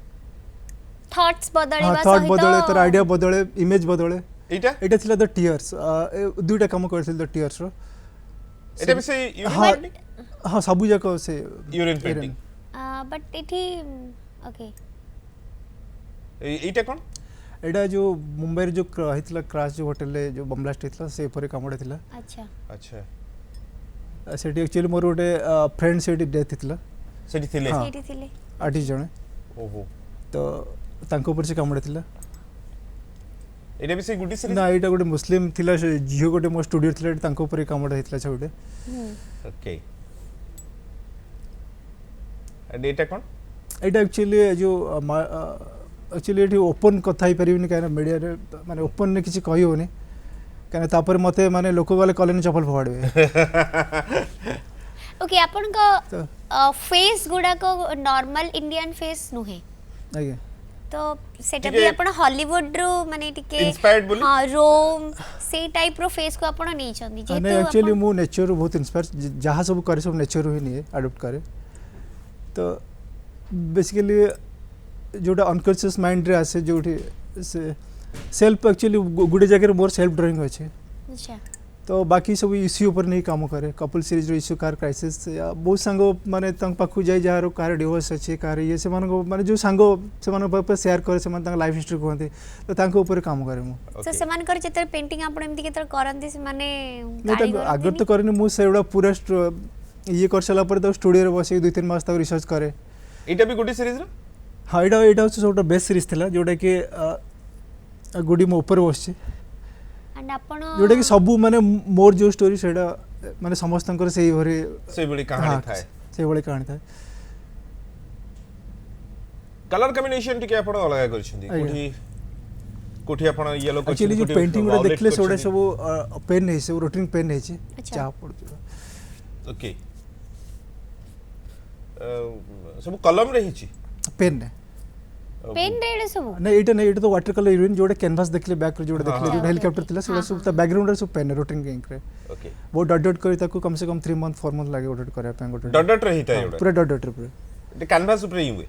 थॉट्स बदले हाँ बा थॉट सहित बदले तर आइडिया बदले इमेज बदले एटा एटा थिला द टीयर्स दुईटा काम करथिल द टीयर्स रो एटा भी से हाँ यूनिवर्सिटी हाँ सब जाको से यूरिन पेंटिंग बट इठी ओके एटा कोन एटा जो मुंबई रे जो हितला क्रैश जो होटल रे जो बम ब्लास्ट हितला से परे कामडे थिला अच्छा अच्छा सेठी एक्चुअली मोर गोटे फ्रेंड सेठी डेथ हितला सेठी थिले हाँ। सेठी थिले आर्टिस्ट जणे ओहो तो तांको ऊपर से कामडे थिला एटा भी से गुडी सीरीज ना एटा गोटे मुस्लिम थिला से जियो गोटे मो स्टूडियो थिला तांको ऊपर कामडे हितला छ गोटे okay and Etah cone Etah actually जो एक्चुअली एठी ओपन कथा ही परिबिनी काना मीडिया रे माने ओपन ने किछि कहि होनी काना तापर मते माने लोक वाले कॉलोनी चपल फोड़बे ओके आपन तो का फेस गुडा को नॉर्मल इंडियन फेस नुहे आगे तो सेटा टिके भी आपण हॉलीवुड रो माने टिके Inspired बोली? हां रोम से टाइप रो फेस को आपण नहीं छंदी नहीं जेतु एक्चुअली मु नेचर बहुत इंस्पायर जहाँ सब करे सब नेचर ही नहीं अडॉप्ट करे तो बेसिकली जोटा अनकॉन्शियस माइंड रे आसे जोठी से सेल्फ एक्चुअली गुडे जगह मोर सेल्फ ड्राइंग अच्छे अच्छा तो बाकी सब इश्यू पर नहीं काम करे couple series issue car crisis या बहुत सांग माने पाखु जाए जार कार डिवोर्स अच्छे कार ये से माने जो सांग से शेयर करे से लाइफ हिस्ट्री कहते तो तांको ऊपर काम करे मु सो समानकर जेतर पेंटिंग आपण एमती केतर करंती से माने नहीं आगर तो करनी मु सेडा पूरा ये कर सारा पर तो स्टूडियो रे बसे 2-3 मास तक रिसर्च करे एटा भी गुडी सीरीज रो हाँ एटा हচ্ছে सबटा बेस्ट सीरीज थिला जोटा कि गुडी मो ऊपर बसছে एंड आपण जोटा कि सब माने मोर जो स्टोरी सेडा माने समस्तंकर सेही भरे से बड़ी कहानी थाए से बड़ी कहानी थाए कलर कॉम्बिनेशन टिके आपण अलगा करछंती कोठी कोठी आपण येलो करछंती एक्चुअली जो पेंटिंग गुडा देखले सोडे सब पेन नहीं से रोटिंग पेन नहीं छे अच्छा। चा पड़ ओके सब कलम रही छी पेन ने पेन रेड सब नहीं एटा तो वाटर कलर यूरिन जोडे कैनवास देखले बैक जोडे देखले जो हेलीकॉप्टर थिला सोडा सब ता बैकग्राउंड रे सब पेन रोटिंग इंक रे ओके वो डॉट डॉट करी ताको कम से कम 3 मंथ 4 मंथ लागे डॉट करे पे गोटे डॉट डॉट रही था एडा पूरा डॉट डॉट रे पूरा ते कैनवास ऊपर ही हुए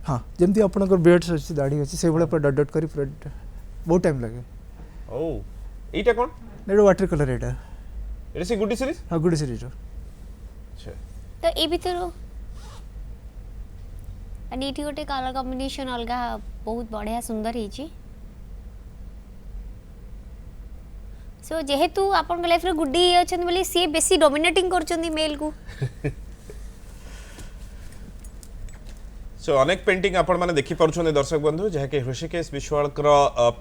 हां जेमती आपनकर बेड्स अछि दाढ़ी अछि से बडा पूरा डॉट डॉट करी पूरा बहुत टाइम लागे ओ एटा कोन नेडो वाटर कलर एटा एटा से गुडी सीरीज हां गुड सीरीज अच्छा तो ए भीतर आणि इठी गोटे कलर कॉम्बिनेशन अलगा बहुत बढ़िया सुंदर हिची सो जेहेतु आपन लाइफ रे गुड्डी अछन बोली सी बेसी डोमिनेटिंग करचंदी मेल को सो अनेक पेंटिंग आपण माने देखि परुछन दर्शक बंधु जहा के ऋषिकेश विश्वाल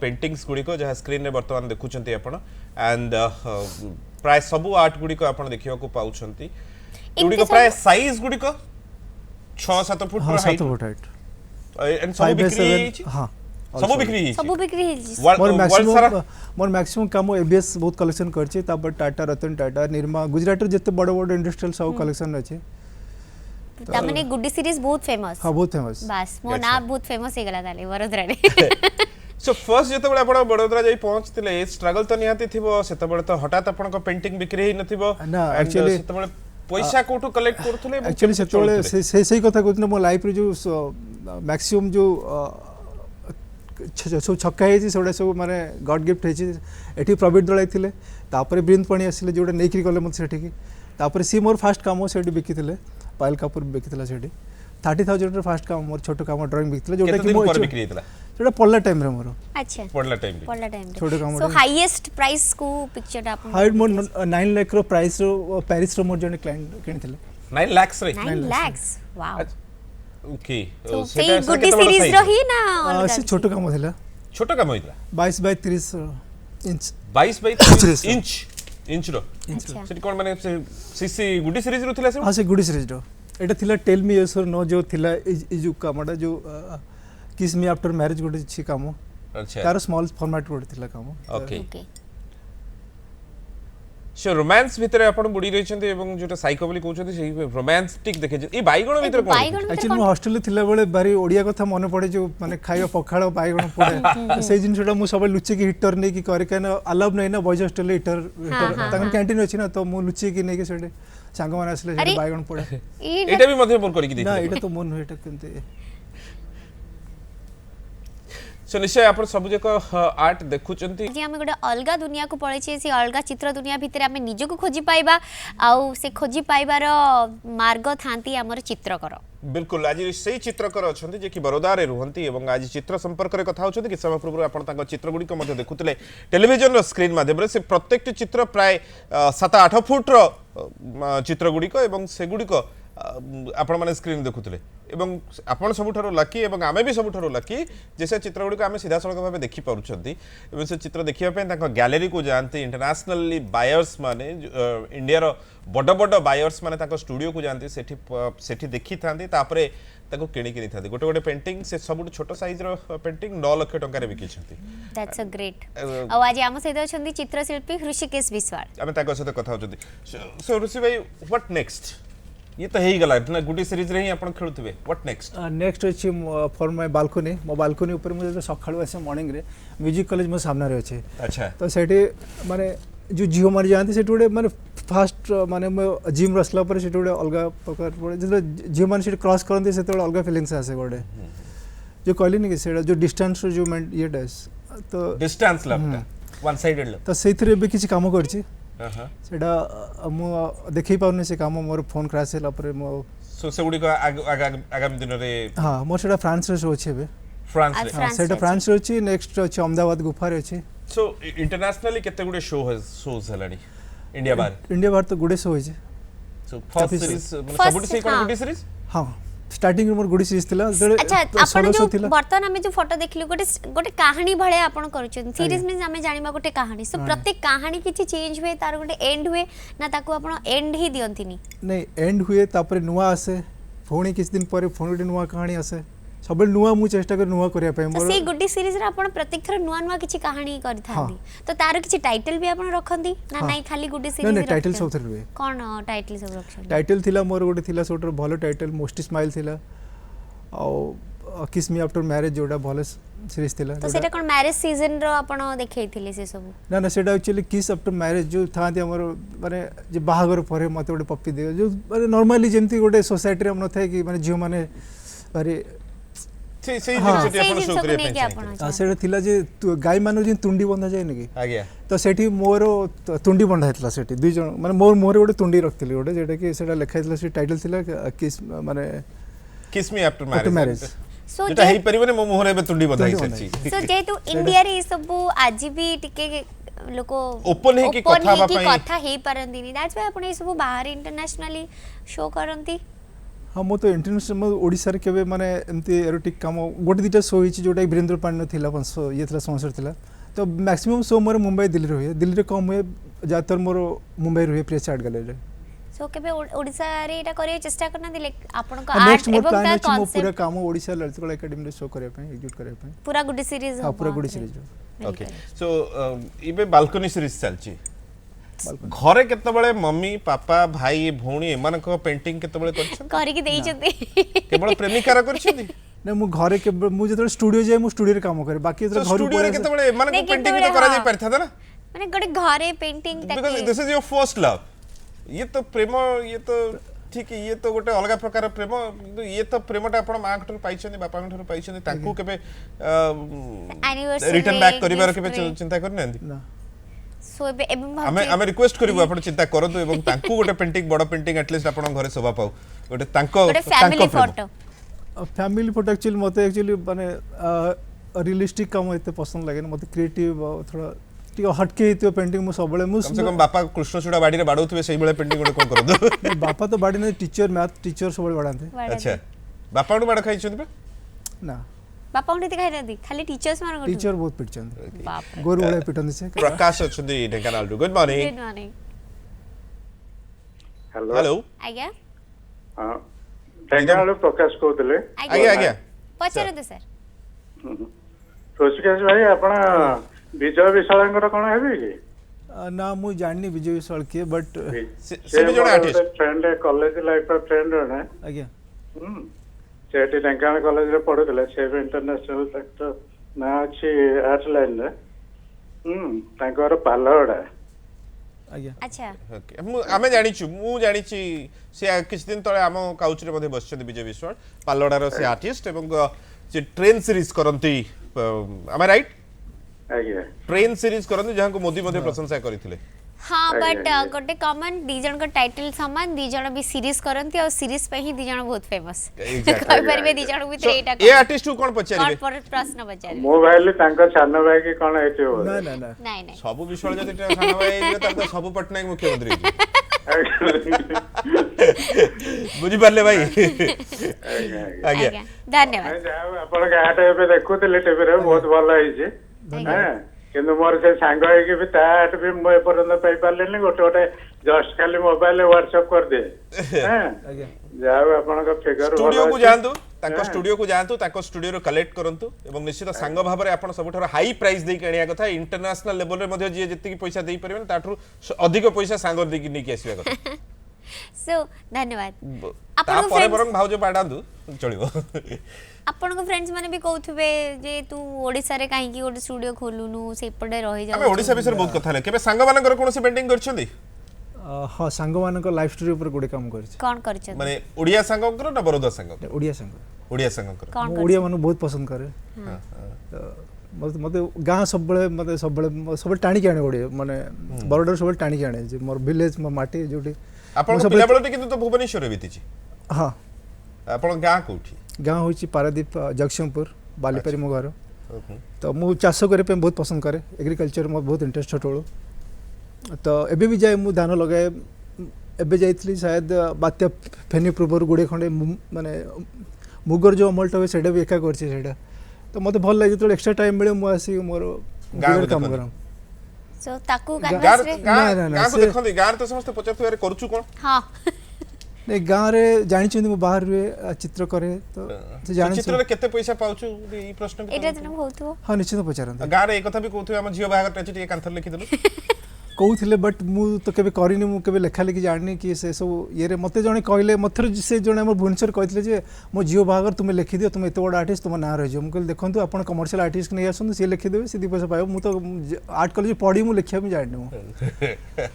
पेंटिंग्स गुडी को जहा स्क्रीन रे वर्तमान देखुचंती आपण एंड प्राय सबु आर्ट गुडी को आपण देखियो को पाउछंती गुडी को प्राय साइज गुडी को 6-7 फुट हां पर 7 हाइट फुट हाइट एंड सब बिक्री हां सब बिक्री सब बिक्री हिची मोर मैक्सिमम काम एबीएस बहुत कलेक्शन करछि तापर टाटा रतन टाटा निर्मा गुजरात रे जते बड़ बड़ इंडस्ट्रियल सब कलेक्शन अछि ता माने गुड्डी सीरीज बहुत फेमस हां बहुत फेमस बस मो ना बहुत फेमस हे गला ताले वरोदरा रे सो फर्स्ट जते बडा आपण बडोदरा जाई पहुंचतिले स्ट्रगल तो निहाती थिबो सेते बडे तो हठात आपण को पेंटिंग बिक्री ही नथिबो ना एक्चुअली सेते बडे पैसा कोठो कलेक्ट करथले एक्चुअली सेते सही कथा कहत मो लाइफ रे जो मैक्सिमम जो सब छक्का है सेटा सब माने गॉड गिफ्ट है एठी प्रवीण दलाई थिले तापर बृंद पाणी आसिले जोडा नेकरी गले मत सेठी की तापर सी मोर फास्ट काम सेठी बिकिथिले पायल कपूर बिकिथिला सेठी 30,000 रे फास्ट काम मोर छोटो काम ड्राइंग बिकिथिले जोडा कि मोर बिक्री हेतला जोडा पल्ला टाइम रे मोर अच्छा पडला टाइम छोटो काम सो हाईएस्ट प्राइस को पिक्चर आपन हाइट मोर 9 लाख रो प्राइस रो पेरिस रो मोर जने क्लाइंट किनथिले 9 लाख रे 9 लाख वाओ ओके तो सही गुड्डी सीरीज रही ना से छोटो काम थिला छोटो काम होइतला 22 बाय 30 इंच 22 बाय 30 इंच रो अच्छा सेठी कोन माने सीसी गुड्डी सीरीज रो थिला से हां से गुडी सीरीज रो एटा थिला टेल मी यस और नो जो थिला इजु कामडा जो किस मी आफ्टर मैरिज गुडी छी काम अच्छा तार स्मॉल फॉर्मेट गुडी थिला काम ओके सो रोमांस भितर आपण बुडी रहिछन्ते एवं जोटा साइकोबली कहउछन्ते सेही रोमांटिक देखे ए बाईगण भितर कोन एक्चुअली मो हॉस्टल रे थिला बेले बारी ओडिया कथा मन पड़े जो माने खाइयो पखाळ बाईगण पड़े से जिनसटा मु सब लुची की हीटर नै की करे केन अलाव नै ना बॉयज हॉस्टल हीटर तंग कैंटीन अछि ना तो मु लुची की नै के सेडे सांग माने आसले सेडे बाईगण पड़े एटा भी मध्य मोर करी की ना एटा तो मन होइटा केनते सो निश्चय आपण सब जक आर्ट देखुचंती जी हम गोटे अलगा दुनिया को पड़े से अलगा चित्र दुनिया भितर आम निजक खोजी पाइबा आउ से खोजी पाइबार मार्ग थांती हमर चित्रकर बिल्कुल आज सही चित्रकर अछंती जे कि बरोदा रे रुहंती एवं आज चित्र संपर्क रे कथा होचंती कि समय पूर्व आपण तांको चित्र गुडी को मध्ये देखुतले टेलीविजन रो स्क्रीन माध्यम रे से प्रत्येक चित्र प्राय 7-8 फुट रो चित्र गुडी को एवं से गुडी को आपण माने स्क्रीन देखुतले एवं आपण सबुठारो लकी एवं आमे भी सबुठारो लकी जैसे चित्र गुडी को आमे सीधा सड़क भाबे देखि पारुछंती एवं से चित्र देखिया पे तांको गैलरी को जानते इंटरनेशनली बायर्स माने इंडिया रो बड़ बड़ बायर्स माने तांको स्टूडियो को जानते सेठी देखि थांती तापरे ताको किणी किनी थांती गोटे गोटे पेंटिंग से सबुठ छोटो साइज रो पेंटिंग 9 लाख टंका रे बिकी छंती दैट्स अ ग्रेट आ आज हम सहित छंती चित्रशिल्पी ऋषिकेश विश्वाल आमे ताको सहित कथा होचंती सो ऋषि भाई व्हाट नेक्स्ट ये तो है ही गला ना गुडी सीरीज रे ही आपण खेलुथबे व्हाट नेक्स्ट नेक्स्ट अछि फॉर माय बालकनी मो बालकनी ऊपर मुझे सखाळु आसे मॉर्निंग रे म्यूजिक कॉलेज मो सामने रे अछि अच्छा तो सेठी माने जो जियो मार जानती सेठी गोटे माने फास्ट माने जिम रसला पर सेठी गोटे अलगा प्रकार पड़े जे जियो माने सेठी क्रॉस करंती सेते अलगा फीलिंग्स आसे गोटे जो कहली नि कि सेटा जो डिस्टेंस जो ये डस तो distance love one sided love तो सेथरे भी किछि काम करछि ସେଇଟା ମୁଁ ଦେଖେଇ ପାରୁନି ସେ କାମ ମୋର ଫୋନ୍ କ୍ରାସ୍ ହେଲା ପରେ ମୋ ସୋ ସେଗୁଡିକ ଆଗାମୀ ଦିନରେ ହଁ ମୋର ସେଇଟା ଫ୍ରାନ୍ସରେ ଶୋ ଅଛି ଏବେ ଫ୍ରାନ୍ସ ରେ France ସେଇଟା ଅଛି। ଫ୍ରାନ୍ସରେ ଅଛି ନେକ୍ସଟ ଅଛି ଅହମ୍ମଦାବାଦ ଗୁଫାରେ ଅଛି ସୋ इंटरनेशनली କେତେ ଗୁଡେ ଶୋସ୍ ହେଲାଣି इंडिया बार ଇଣ୍ଡିଆ ବାହାର ତ ଗୁଡ଼େ ଶୋ ହେଇଛି सो फर्स्ट Episode. सीरीज ମାନେ First, ସବୁଠି ସେଇ ହଁ। ଗୁଡେ सीरीज ହଁ ଷ୍ଟାର୍ଟିଂରୁ ମୋର ଗୁଡ଼ି ସିରିଜ୍ ଥିଲା अच्छा आपण ଷୋଳ ଶୋ जो ଥିଲା बर्तमान आमे जो फोटो देखलु गोटे गोटे कहानी भले आपण करूछन सीरीज मींस आमे जानिबा गोटे कहानी सो प्रत्येक कहानी किछि चेंज हुए तार गोटे एंड हुए ना ताको आपण एंड ही दियंतिनी नहीं एंड हुए तापर नुआ आसे पुणी किछ दिन पर पुणी गोटे नुआ कहानी आसे सब नुआ मु चेष्टा कर नुआ करिया पे तो मोर सेई गुड्डी सीरीज रे आपण प्रत्येक थर नुआ नुआ किछि कहानी करथांती तो तार किछि टाइटल भी आपण रखंती ना हाँ। नहीं खाली गुड्डी नहीं सीरीज नहीं टाइटल सब थर हुए कोन टाइटल सब रखछन टाइटल थिला मोर गोटे थिला सोटर भलो टाइटल मोस्टी स्माइल थिला आ किस मी आफ्टर मैरिज जोडा भलो सीरीज थिला तो सेटा कोन मैरिज सीजन रो आपण देखैथिले से सब ना ना सेटा एक्चुअली किस आफ्टर मैरिज जो थांती हमर माने जे बाहागर परे मते गोटे पप्पी दे जो माने नॉर्मली जेमती गोटे सोसाइटी रे हम न थाए कि माने जियो माने बारे ସେଇ ହଁ। ଜିନିଷଟି ଆପଣ सेई ଶୋ जिंस को କରିବା नेकी ପାଇଁ आपण ଚାହିଁଥିଲେ। सेटा थिला जे गाय मानो जे तुंडी बंधा जाय नकी ଆଜ୍ଞା तो सेठी मोर तुंडी बंधा हेतला सेठी दुई जन माने मोर मोर गोटे तुंडी रखथिली गोटे जेटा कि सेटा लेखा हेतला से टाइटल थिला किस माने kiss me after after marriage marriage so जेटा हेई परिबने मो मुहरे बे तुंडी बधाई तुंडी सच्ची सो जेतु इंडिया रे सब आज भी टिके लोक Open हेकी कथा हवा पई। कथा हे परंदिनी दैट्स व्हाई आपण ए सब बाहर इंटरनेशनली शो करंती हाँ मो तो इंटरनेशनल ओडिसा रे केबे माने एमती एरोटिक काम गोटे दिटा शो हिची जोटा वीरेंद्र पांडे थिला पंसो ये थिला स्पॉन्सर थिला तो मैक्सिमम शो मोर मुंबई दिल्ली रे हुए दिल्ली रे कम हुए ज्यादातर मोर मुंबई रे हुए प्रेस आर्ट गैलरी रे सो केबे ओडिसा रे एटा करे चेष्टा करना दिले आपण को नेक्स्ट आर्ट मोर एवं प्लान ता अछि मो पूरा कांसेप्ट काम ओडिसा ललित कला एकेडमी रे शो करे पे एग्जीक्यूट करे पे पूरा गुड्डी सीरीज हां पूरा गुडी सीरीज ओके सो इबे बालकनी सीरीज चलची घरे केतबेले मम्मी पापा भाई भौणी एमानक पेंटिंग केतबेले करछन करी की देई जते केवल प्रेमिकार करछन ना मु घरे के मु जतो स्टूडियो जाय मु स्टूडियो रे काम करे बाकी सो जतो घर स्टूडियो रे केतबेले एमानक नहीं, पेंटिंग केतबेले, तो करा जाय हाँ। परथा ना माने गोटे घरे पेंटिंग बिकॉज़ ताके this is your first love ये तो प्रेम ये तो ठीक है ये तो गोटे अलग प्रकार प्रेम किंतु ये तो प्रेमटा आपण मां ठर पाइछन बापा ठर पाइछन तांकू केबे Anniversary रिटर्न बैक करिवार gift केबे रे। चिंता करनांती ना सो एबे एबे आमे आमे रिक्वेस्ट करिवो आपण चिंता करंतु एवं तांकू गोटे पेंटिंग बड़ पेंटिंग एटलीस्ट आपण घरे शोभा पाऊ गोटे तांको गोटे फैमिली प्रेम। फोटो फैमिली फोटो एक्चुअली मते एक्चुअली माने रियलिस्टिक काम एते पसंद लागे ना मते क्रिएटिव थोड़ा टिक हटके हेतियो पेंटिंग मु सबले मु कम से कम बापा कृष्णचूड़ा बाड़ी रे बाडौथबे सेही बेले पेंटिंग गोटे कोन करदो बापा तो बाड़ी ने टीचर मैथ टीचर सबले बाड़ाते अच्छा बापा बाड़ खाइ छथि ना बापा उठी खाइ नदी खाली टीचर्स मान टीचर बहुत पिटचंद बाप रे गोरु वाले पिटन से प्रकाश अछथि Dhenkanal good morning good morning hello hello आज्ञा हाँ ढेଙ୍କାନାଳରୁ ପ୍ରକାଶ କହୁଥିଲେ आज्ञा आज्ञा पचारतु सर ଋଷିକେଶ ଭାଇ ଆପଣ ବିଜୟ ବିଶାଳଙ୍କର କଣ ହେବେ କି ना मु जाननी विजय विशाल के बट से भी जଣେ artist friend college life friend जଣେ आज्ञा ସେଠି ଢେଙ୍କାନାଳ କଲେଜରେ ପଢୁଥିଲେ ସେ ବି ଇଣ୍ଟରନ୍ୟାସନାଲ ସେକ୍ଟର ନା ଅଛି ଆର୍ଟ ଲାଇନରେ ତାଙ୍କର ପାଲହଡା आज्ञा अच्छा ओके आमे जानिछु मु जानिछि से किछ दिन तळे आम काउच रे मध्ये बसछथि विजय विश्वाल पाल्लोडार से आर्टिस्ट एवं जे ट्रेन सीरीज करंती am I right ଆଜ୍ଞା ट्रेन सीरीज करंती जहां को मोदी मध्ये प्रशंसा करिथिले हाँ आज्ञा, बट आज्ञा। गोटे कॉमन दी जन का टाइटल समान दी जन भी सीरीज करंती और सीरीज पे ही दी जन बहुत फेमस Exactly. कहि परबे दी जन भी एटा ए आर्टिस्ट को कोन कौन पचारिबे पर प्रश्न पचारे ମୁଁ ଭାବିଲି ତାଙ୍କ ସାନ ଭାଇ କି କଣ ହେଇଥିବ ना ବୋଧେ। ना ना नहीं नहीं सबु विश्वाल जति खाना भाई त तो सबु पटनायक मुख्यमंत्री बुझी पारले भाई ଆଜ୍ଞା, ଆଜ୍ଞା। आज्ञा आज्ञा धन्यवाद ନାଇଁ, ଯାହା ହଉ ଆପଣଙ୍କ ଆର୍ଟ ଏବେ ଦେଖୁଥିଲି ଟିଭିରେ ବହୁତ ଭଲ ହେଇଛି ହଁ, କିନ୍ତୁ ମୋର ସେ ସାଙ୍ଗ ହେଇକି ବି ତା ଆର୍ଟ ବି ମୁଁ ଏପର୍ଯ୍ୟନ୍ତ ପାଇପାରିଲିନି ଗୋଟେ ଗୋଟେ ଜଷ୍ଟ ଖାଲି ମୋବାଇଲରେ ହ୍ୱାଟ୍ସଆପ୍ କରିଦିଏ ହଁ, आज्ञा ଯାହା ହଉ ଆପଣଙ୍କ ଫିଗର स्टूडियो को जानतु ताको स्टूडियो को जानतु ताको स्टूडियो रो कलेक्ट करंतु एवं निश्चित सांग भाबरे आपण सबठार हाई प्राइस देई कणिया कथा इंटरनेशनल लेवल रे मध्ये जे जति पैसा देई परबेन ताठू अधिक पैसा सांग देई नि के आसीबा कथा सो धन्यवाद ता आपन परे बरंग भाउज बाडांदु चलिबो आपन को फ्रेंड्स माने भी कहउथबे जे तू ओडिसा रे काहे की गोटे स्टूडियो खोलुनु से पडे रहि जा हमें ओडिसा विषय बहुत कथा ले केबे सांग मानकर कोनोसी पेंटिंग करछंदी हाँ सांग मानक लाइफ स्टोरी ऊपर गोटे काम करछि कोन करछन माने ओडिया सांगकर ना बरोदा सांग ओडिया सांग ओडिया सांगकर कोन ओडिया मानु बहुत पसंद करे हां तो मते गाँ सब सब टाणी आने ओडिया माने बरोडर सब टाणी आने जे मोर विलेज मोर माटी जोटी आपण पिला बेले किंतु तो भुवनेश्वर बीतीची हाँ आपण गाँ कोठी गाँ होची पारादीप जगतसिंहपुर बालीपारी मो घर तो मु चाष करे पे बहुत पसंद करे एग्रीकल्चर मो बहुत इंटरेस्ट छोटो तो एबे भी जाए मु धान लगाए एबे जाइतली शायद बात्या फेनी पूर्व गुड़े खंडे माने मुगर जो अमलटा हुए सेटा भी एका करछि सेटा तो मते भल लागे जो एक्स्ट्रा टाइम मिले मु आसी मोर गाँव काम देखो। करा सो ताकू गाँ कैनवास रे गाँ को देखंदी गाँ तो समस्त पचार यार करछु कोन हां नहीं गाँव रे जानी चंदी मु बाहर रे चित्र करे तो से जानी चित्र रे केते पैसा पाउछु ई प्रश्न भी एटा जन होतबो हाँ निश्चित पचारन गाँ रे एक कथा भी कहथु हम झियो बाहागर टच टिके कांथर लिखि देलु कहूले बट मु तो केबे करिनी मु केबे लेखा लेखि जानी कि से सब ये मते जने कहले मथे से जने हमर भुवनेश्वर कहले जे मो जियो बागर तुम लिखि दियो तुम एते बड़ आर्टिस्ट तुम ना रह जो मु कहले देखंतु आपण कमर्शियल आर्टिस्ट नै आसन से लिखि देबे सीधी पैसा पायो मु तो आर्ट कॉलेज पढी मु लिखिया भी जानि मु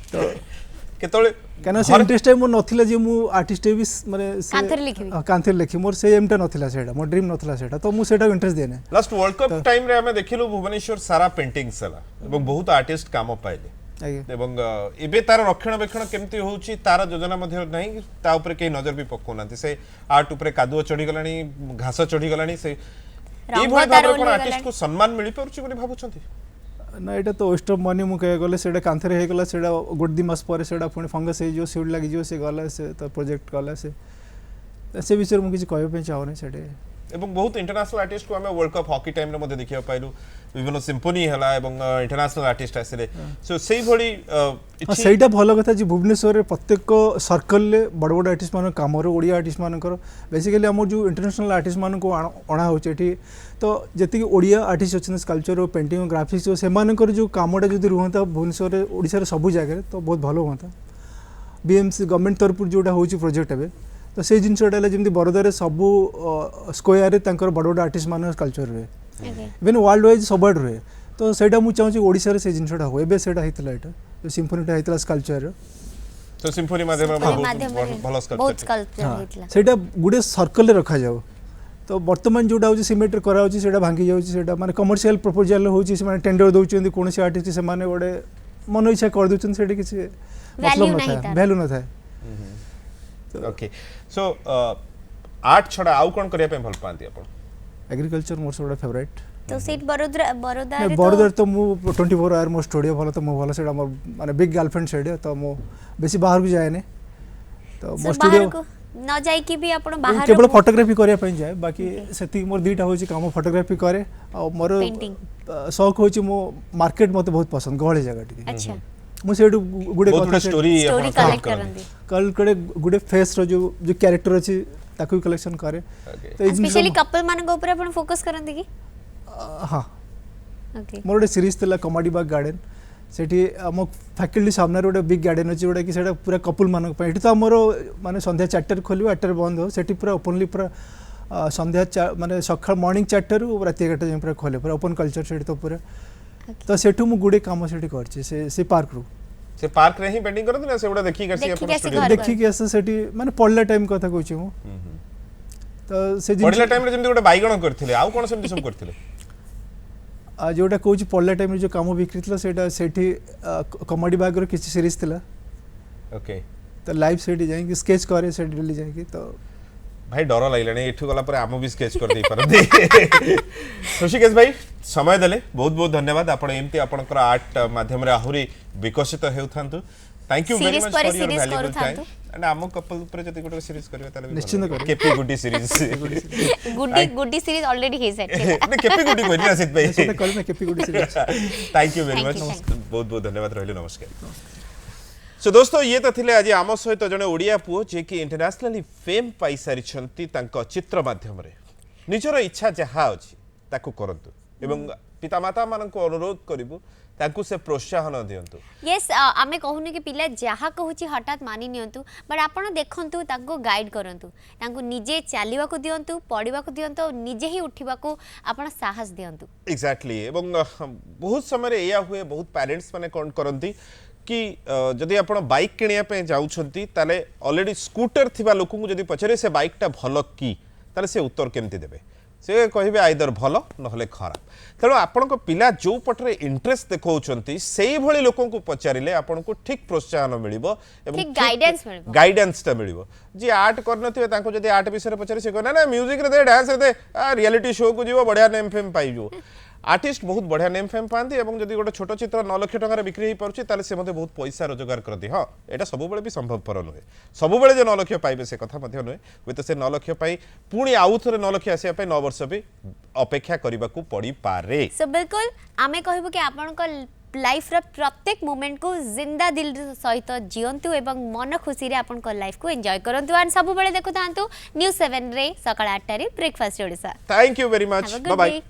तो केतोले केना से इंटरेस्ट मो नथिला जे मु आर्टिस्ट भी माने कांथर लिखिबी कांथर लिखि मोर से एमटा नथिला सेडा मोर ड्रीम नथिला सेडा तो मु सेडा इंटरेस्ट देने लास्ट वर्ल्ड कप टाइम रे हमें देखिलु भुवनेश्वर सारा पेंटिंग सला एवं बहुत आर्टिस्ट काम पाइले आगे एवं एबे तार रक्षणाबेक्षण केमती होउची तार योजना मध्ये नहीं ता ऊपर के नजर भी पकोनांती से आर्ट ऊपर कादुओ चढ़ी गलानी घास चढ़ी गलानी से ई भली भाबरे कोन आर्टिस्ट को सम्मान मिली परुची बोली भाबुछंती ना एटा तो वेस्ट ऑफ मनी मु कहे गले सेडा कांथरे हे गला सेडा गुड दि मास पर सेडा पुनी फंगस हे जो सीड लागि जो से गला से तो प्रोजेक्ट गला से विषय मु किछ कहबे चाहने सेडे एवं बहुत इंटरनेशनल आर्टिस्ट को हमें वर्ल्ड कप हॉकी टाइम रे मध्ये देखिया पाइलु विभिन्न सिम्फनी हला एवं इंटरनेशनल आर्टिस्ट आसिले सो सेही भली हाँ सहीटा भल कथा जी भुवनेश्वर प्रत्येक सर्कल ले बड़ बड़ आर्टिस्ट मान काम ओडिया आर्टिस्ट मानकर बेसिकली आम जो इंटरनेशनल आर्टिस्ट मान को अणा होती तो जी ओडिया आर्टिस्ट अच्छे स्कल्पचर पेंटिंग ग्राफिक्स से जो कमटा जो रुहता भुवनेश्वर ओडिशा सब जगह तो बहुत भल हुआ बीएमसी गवर्नमेंट तरफ जोटा हो प्रोजेक्ट ए तो से जिनटा जमी बरदारे सब स्क्वायर बड़ बड़ आर्टिस्ट मान कल्चर रुए इवेन वर्ल्ड वाइज सब रुए तो सेटा मु चाहूँ ओडिशा से जिनटा हो एबे सेटा हेतला एटा जो सिम्फोनीटा हेतला स्कल्पचर तो सिम्फनी माध्यम भल बहुत स्कल्पचर हेतला सेटा गुडे सर्कल रखा जाओ तो वर्तमान जोटा हो सिमेंट करा होची सेटा भांगी जाउची सेटा माने कमर्शियल प्रपोजल होची से माने टेंडर दोउचंदी कोनसी आर्टिस्ट से माने गोडे मन इच्छा कर दोचंदी सेटा किछि मतलब न था वैल्यू न था ओके सो आर्ट छडा आउ कोन करिया पे भल पांती आपण एग्रीकल्चर मोर सबटा फेवरेट तो सीट बरोदा बरोदर तो मु 24 आवर मो स्टूडियो भलो तो मो भलो सेटा मोर माने बिग गर्लफ्रेंड सेडे तो मो बेसी बाहर को जाय ने तो मो स्टूडियो न जाय कि भी आपण बाहर केवल फोटोग्राफी करिया पई जाय बाकी सेति मोर दीटा होची काम फोटोग्राफी करे और मोर शौक होची मो मार्केट मते बहुत पसंद गहले जगह टिके अच्छा मु सेडू गुडे बहुत स्टोरी कलेक्ट करंदी कल कड़े गुडे फेस रो जो कैरेक्टर अछि ताकू कलेक्शन करे तो स्पेशली कपल मान ऊपर आपण फोकस करंदी की हां ओके मोर गोटे सीरीज थिला कॉमेडी बाग गार्डन सेठी हम फैकल्टी सामने गोटे बिग गार्डन अछि जोटा कि सेटा पूरा कपल मान पे एठी तो हमर माने संध्या 4 खोलियो 8 बंद हो सेठी पूरा ओपनली पूरा संध्या माने सकाळ मॉर्निंग 4 रु राति 11 जाय पूरा खोले पूरा ओपन कल्चर सेठी तो पूरा तो सेठू मु गुडे काम सेठी करछि से पार्क रु से पार्क रे ही पेंटिंग करत ना सेउडा देखि करसी अपन स्टूडियो देखि के सेठी माने पढ़ला टाइम कथा कहछि मु तो से पढ़ला टाइम रे जेमति गोटे बाइगण करथिले आउ कोन सेमति सब करथिले जोटा कहूँ पढ़ला टाइम जो कम बिक्री थी सेठी कॉमेडी बाग रो किसी सीरीज थिला ओके तो लाइव सेठी जाई स्केच करे सेठी डेली जाई तो भाई डर लागलानी एठू गला पर आम भी स्केच कर दे परदे ऋषिकेश भाई समय देले बहुत बहुत धन्यवाद आपण एमती आपनकर आर्ट माध्यम रे आहुरी विकसित हेउथांतु thank you very much for your valuable time and आम कपल ऊपर जति गोटे सीरीज करबे ताले निश्चित कर केपी Guddi series Guddi series already हे सेट ने केपी गुडी कोइ ना सित भाई सेटा कर ना केपी Guddi series thank you very much बहुत बहुत धन्यवाद रहले नमस्कार सो दोस्तों ये तो थिले आज आम सहित जने ओडिया पुओ जे कि इंटरनेशनली फेम पाई सारिछंती तांको चित्र माध्यम रे निजर इच्छा जहा अछि ताकू करंतु एवं पितामाता माननको अनुरोध करिवु ताकू से प्रोत्साहन दियंतु यस आमे कहूनी कि पिला जहा कहूची हठात मानि नियंतु बट आपण देखंतु ताको गाइड करंतु तांको निजे चालिवा को दियंतु पढिवा को दियंतु निजे ही उठिवा को आपण साहस दियंतु एग्जैक्टली एवं बहुत समय रे या हुए बहुत पेरेंट्स माने कोन करंती कि जदि आप बाइक किनिया जाउछंती ताले ऑलरेडी स्कूटर थिबा लोक को जदि पचरे से बाइकटा भल कि ताले से उत्तर केमती देबे से कहे आइदर भल ना खराब तेणु आपण पिला जो पटरे इंटरेस्ट देखौछंती सेही भली लोकों को पचारिले आपण को ठीक प्रोत्साहन मिलिबो ठीक guidance मिलिबो। गाइडेंस मिलिबो जी आर्ट करनथिबे तांको जदि आर्ट विषय पचारे से कहना ना म्यूजिक रे दे डांस रे दे रियलिटी शो को जीवो बढ़िया नेम फेम पाइजो आर्टिस्ट बहुत बढ़िया नेम फेम पाती और जब गोटे छोट चित्र 9 लाख टकर बिक्री हो पारे ताले से बहुत पैसा रोजगार करती हाँ यहाँ सब भी संभवपर नुहे सब जो 9 लाख पाइबे से कथा नुहे हुए तो से 9 लाख पुणी आउ थे 9 लाख आसापी 9 वर्ष भी अपेक्षा करने को पड़ पारे। सो बिल्कुल आमे कहबो कि आपन लाइफ रो प्रत्येक मोमेंट को जिंदा दिल सहित जीवंतु एवं मन खुशी रे आपन लाइफ को एंजॉय करंतु और सब बेले देखु थांतु न्यूज़ 7 रे सकाळ 8 रे breakfast Odisha. Thank you very much bye bye.